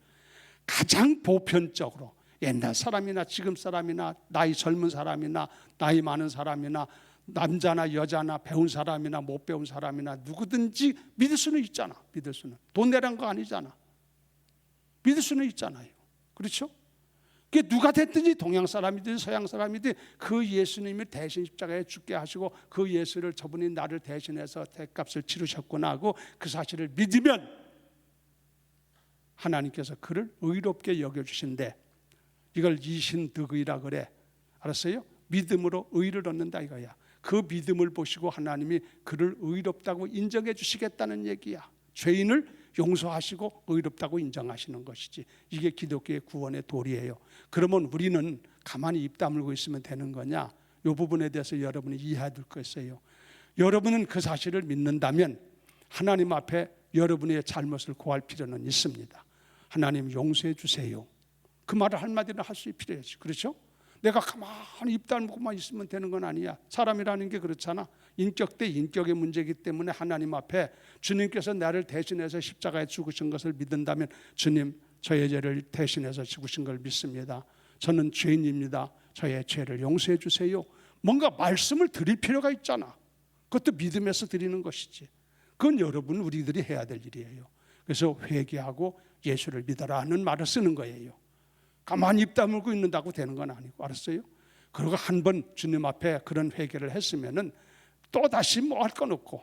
[SPEAKER 2] 가장 보편적으로 옛날 사람이나 지금 사람이나 나이 젊은 사람이나 나이 많은 사람이나 남자나 여자나 배운 사람이나 못 배운 사람이나 누구든지 믿을 수는 있잖아. 믿을 수는. 돈 내란 거 아니잖아. 믿을 수는 있잖아요. 그렇죠? 그게 누가 됐든지 동양 사람이든 서양 사람이든 그 예수님을 대신 십자가에 죽게 하시고 그 예수를 저분이 나를 대신해서 대값을 치르셨구나 하고 그 사실을 믿으면 하나님께서 그를 의롭게 여겨주신대. 이걸 이신득의라 그래. 알았어요? 믿음으로 의를 얻는다 이거야. 그 믿음을 보시고 하나님이 그를 의롭다고 인정해 주시겠다는 얘기야. 죄인을 용서하시고 의롭다고 인정하시는 것이지. 이게 기독교의 구원의 도리예요. 그러면 우리는 가만히 입 다물고 있으면 되는 거냐? 이 부분에 대해서 여러분이 이해해야 될 것이에요. 여러분은 그 사실을 믿는다면 하나님 앞에 여러분의 잘못을 고할 필요는 있습니다. 하나님 용서해 주세요. 그 말을 한마디로 할 수 필요하지. 그렇죠? 내가 가만히 입 다물고만 있으면 되는 건 아니야. 사람이라는 게 그렇잖아. 인격 대 인격의 문제이기 때문에 하나님 앞에 주님께서 나를 대신해서 십자가에 죽으신 것을 믿는다면 주님 저의 죄를 대신해서 죽으신 걸 믿습니다. 저는 죄인입니다. 저의 죄를 용서해 주세요. 뭔가 말씀을 드릴 필요가 있잖아. 그것도 믿음에서 드리는 것이지. 그건 여러분 우리들이 해야 될 일이에요. 그래서 회개하고 예수를 믿어라 하는 말을 쓰는 거예요. 가만히 입 다물고 있는다고 되는 건 아니고. 알았어요? 그리고 한 번 주님 앞에 그런 회개를 했으면은 또 다시 뭐 할 건 없고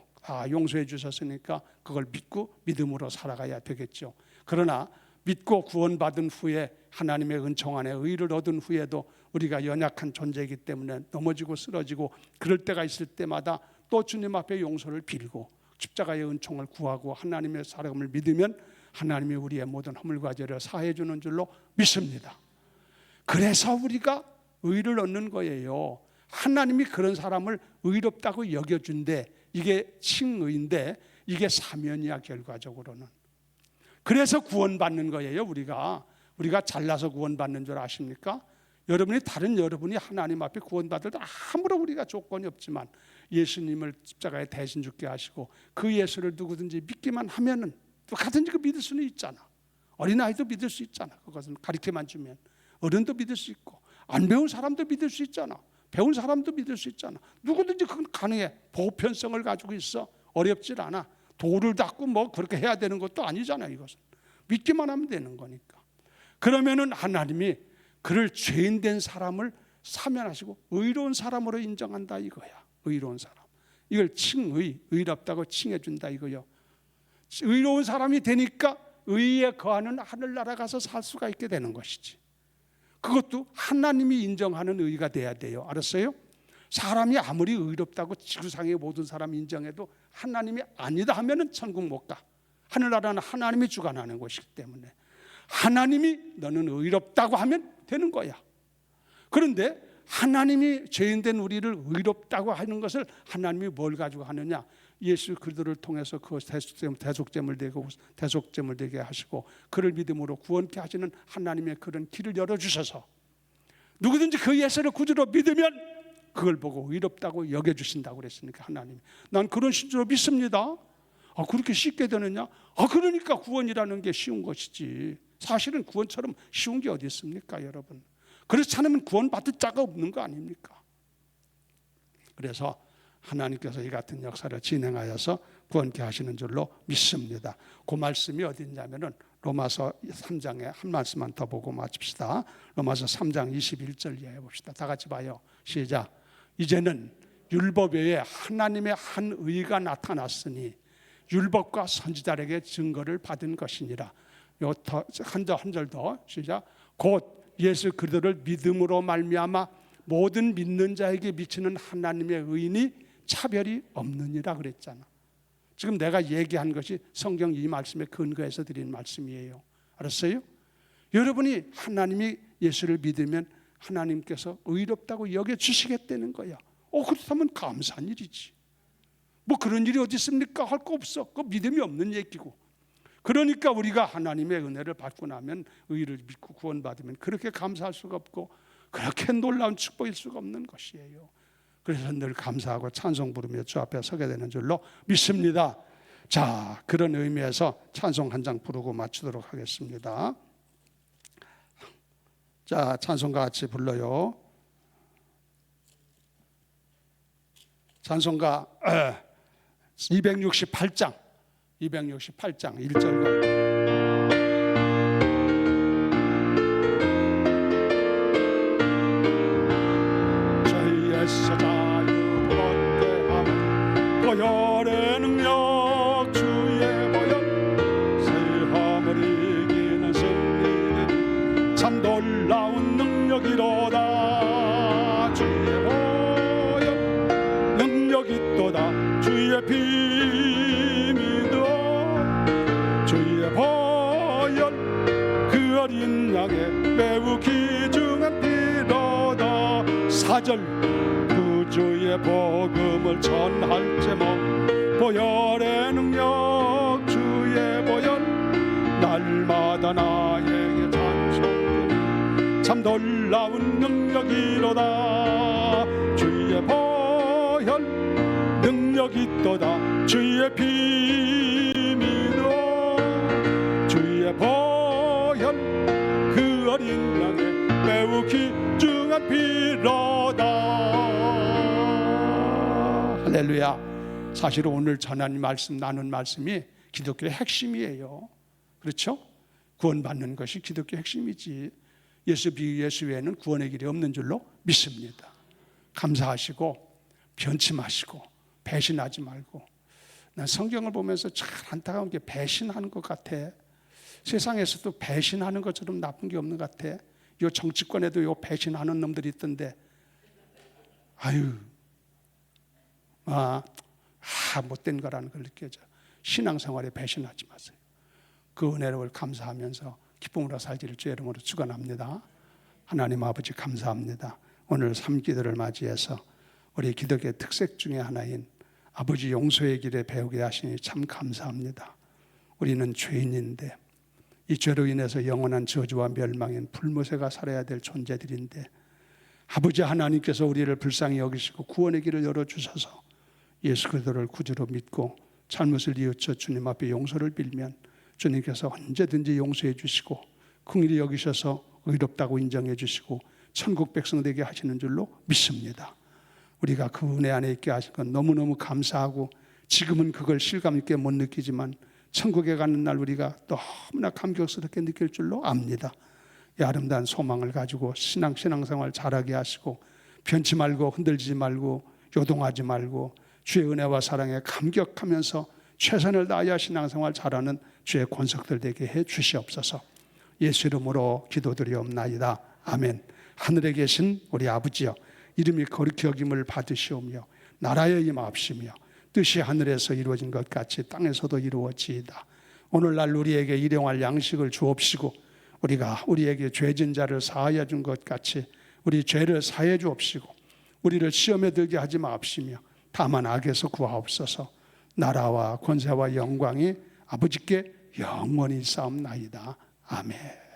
[SPEAKER 2] 용서해 주셨으니까 그걸 믿고 믿음으로 살아가야 되겠죠. 그러나 믿고 구원받은 후에 하나님의 은총 안에 의를 얻은 후에도 우리가 연약한 존재이기 때문에 넘어지고 쓰러지고 그럴 때가 있을 때마다 또 주님 앞에 용서를 빌고 십자가의 은총을 구하고 하나님의 사랑을 믿으면 하나님이 우리의 모든 허물과 죄를 사해 주는 줄로 믿습니다. 그래서 우리가 의를 얻는 거예요. 하나님이 그런 사람을 의롭다고 여겨준대. 이게 칭의인데 이게 사면이야. 결과적으로는. 그래서 구원받는 거예요. 우리가 잘나서 구원받는 줄 아십니까? 다른 여러분이 하나님 앞에 구원받을 때 아무런 우리가 조건이 없지만 예수님을 십자가에 대신 죽게 하시고 그 예수를 누구든지 믿기만 하면은 누구든지 그 믿을 수는 있잖아. 어린아이도 믿을 수 있잖아. 그것은 가르쳐만 주면. 어른도 믿을 수 있고 안 배운 사람도 믿을 수 있잖아. 배운 사람도 믿을 수 있잖아. 누구든지 그건 가능해. 보편성을 가지고 있어. 어렵질 않아. 돌을 닦고 뭐 그렇게 해야 되는 것도 아니잖아. 이것은 믿기만 하면 되는 거니까. 그러면은 하나님이 그를 죄인된 사람을 사면하시고 의로운 사람으로 인정한다 이거야. 의로운 사람. 이걸 칭의, 의롭다고 칭해준다 이거요. 의로운 사람이 되니까 의에 거하는 하늘나라 가서 살 수가 있게 되는 것이지. 그것도 하나님이 인정하는 의가 돼야 돼요. 알았어요? 사람이 아무리 의롭다고 지구상의 모든 사람이 인정해도 하나님이 아니다 하면은 천국 못 가. 하늘나라는 하나님이 주관하는 것이기 때문에 하나님이 너는 의롭다고 하면 되는 거야. 그런데 하나님이 죄인된 우리를 의롭다고 하는 것을 하나님이 뭘 가지고 하느냐? 예수 그리스도를 통해서 그 대속죄물 되게 하시고 그를 믿음으로 구원케 하시는 하나님의 그런 길을 열어주셔서 누구든지 그 예수를 구주로 믿으면 그걸 보고 의롭다고 여겨주신다고 그랬으니까 하나님이 난 그런 신주로 믿습니다. 그렇게 쉽게 되느냐? 그러니까 구원이라는 게 쉬운 것이지. 사실은 구원처럼 쉬운 게 어디 있습니까 여러분? 그렇지 않으면 구원받을 자가 없는 거 아닙니까? 그래서 하나님께서 이 같은 역사를 진행하여서 구원케 하시는 줄로 믿습니다. 그 말씀이 어디 있냐면은 로마서 3장에 한 말씀만 더 보고 마칩시다. 로마서 3장 21절 이해해 봅시다. 다 같이 봐요. 시작. 이제는 율법 외에 하나님의 한 의가 나타났으니 율법과 선지자에게 증거를 받은 것이니라. 한 절 더 시작. 곧 예수 그리스도를 믿음으로 말미암아 모든 믿는 자에게 미치는 하나님의 의인이 차별이 없느니라 그랬잖아. 지금 내가 얘기한 것이 성경 이 말씀에 근거해서 드린 말씀이에요. 알았어요? 여러분이 하나님이 예수를 믿으면 하나님께서 의롭다고 여겨주시겠다는 거야. 그렇다면 감사한 일이지. 뭐 그런 일이 어디 있습니까? 할 거 없어. 그 믿음이 없는 얘기고. 그러니까 우리가 하나님의 은혜를 받고 나면 의를 믿고 구원받으면 그렇게 감사할 수가 없고 그렇게 놀라운 축복일 수가 없는 것이에요. 그래서 늘 감사하고 찬송 부르며 주 앞에 서게 되는 줄로 믿습니다. 자, 그런 의미에서 찬송 한 장 부르고 마치도록 하겠습니다. 자, 찬송가 같이 불러요. 찬송가 268장 1절과 자유를 얻게 하는 보혈의 능력 주의 보혈 세함을 이기는 승리는 참 놀라운 능력이로다. 주의 보혈 능력이 있도다. 주의 피 믿어 주의 보혈 그 어린 양의 매우 귀중한 피로다. 4절 구주의 복음을 전할 제목 보혈의 능력 주의 보혈 날마다 나에게 찬송하니 참 놀라운 능력이로다. 주의 보혈 능력이 있도다. 주의 피 믿어 주의 보혈 그 어린 양의 매우 귀중한 피로다. 할렐루야. 사실 오늘 전한 말씀 나눈 말씀이 기독교의 핵심이에요. 그렇죠? 구원받는 것이 기독교의 핵심이지. 예수 외에는 구원의 길이 없는 줄로 믿습니다. 감사하시고 변치 마시고 배신하지 말고. 난 성경을 보면서 참 안타까운 게 배신하는 것 같아. 세상에서도 배신하는 것처럼 나쁜 게 없는 것 같아. 요 정치권에도 요 배신하는 놈들이 있던데, 못된 거라는 걸 느껴져. 신앙생활에 배신하지 마세요. 그 은혜를 감사하면서 기쁨으로 살기를 주의 이름으로 축원합니다. 하나님 아버지 감사합니다. 오늘 삼기도를 맞이해서 우리 기독의 특색 중에 하나인 아버지 용서의 길에 배우게 하시니 참 감사합니다. 우리는 죄인인데 이 죄로 인해서 영원한 저주와 멸망인 불못에가 살아야 될 존재들인데 아버지 하나님께서 우리를 불쌍히 여기시고 구원의 길을 열어주셔서 예수 그리스도를 구주로 믿고 잘못을 뉘우쳐 주님 앞에 용서를 빌면 주님께서 언제든지 용서해 주시고 긍휼히 여기셔서 의롭다고 인정해 주시고 천국 백성 되게 하시는 줄로 믿습니다. 우리가 그 은혜 안에 있게 하신 건 너무너무 감사하고 지금은 그걸 실감 있게 못 느끼지만 천국에 가는 날 우리가 너무나 감격스럽게 느낄 줄로 압니다. 이 아름다운 소망을 가지고 신앙생활 잘하게 하시고 변치 말고 흔들리지 말고 요동하지 말고 주의 은혜와 사랑에 감격하면서 최선을 다하여 신앙생활 잘하는 주의 권속들 되게 해 주시옵소서. 예수 이름으로 기도드리옵나이다. 아멘. 하늘에 계신 우리 아버지여, 이름이 거룩히 여김을 받으시오며 나라에 임하옵시며 뜻이 하늘에서 이루어진 것 같이 땅에서도 이루어지이다. 오늘날 우리에게 일용할 양식을 주옵시고 우리가 우리에게 죄진 자를 사하여 준 것 같이 우리 죄를 사해 주옵시고 우리를 시험에 들게 하지 마옵시며 다만 악에서 구하옵소서. 나라와 권세와 영광이 아버지께 영원히 싸움나이다. 아멘.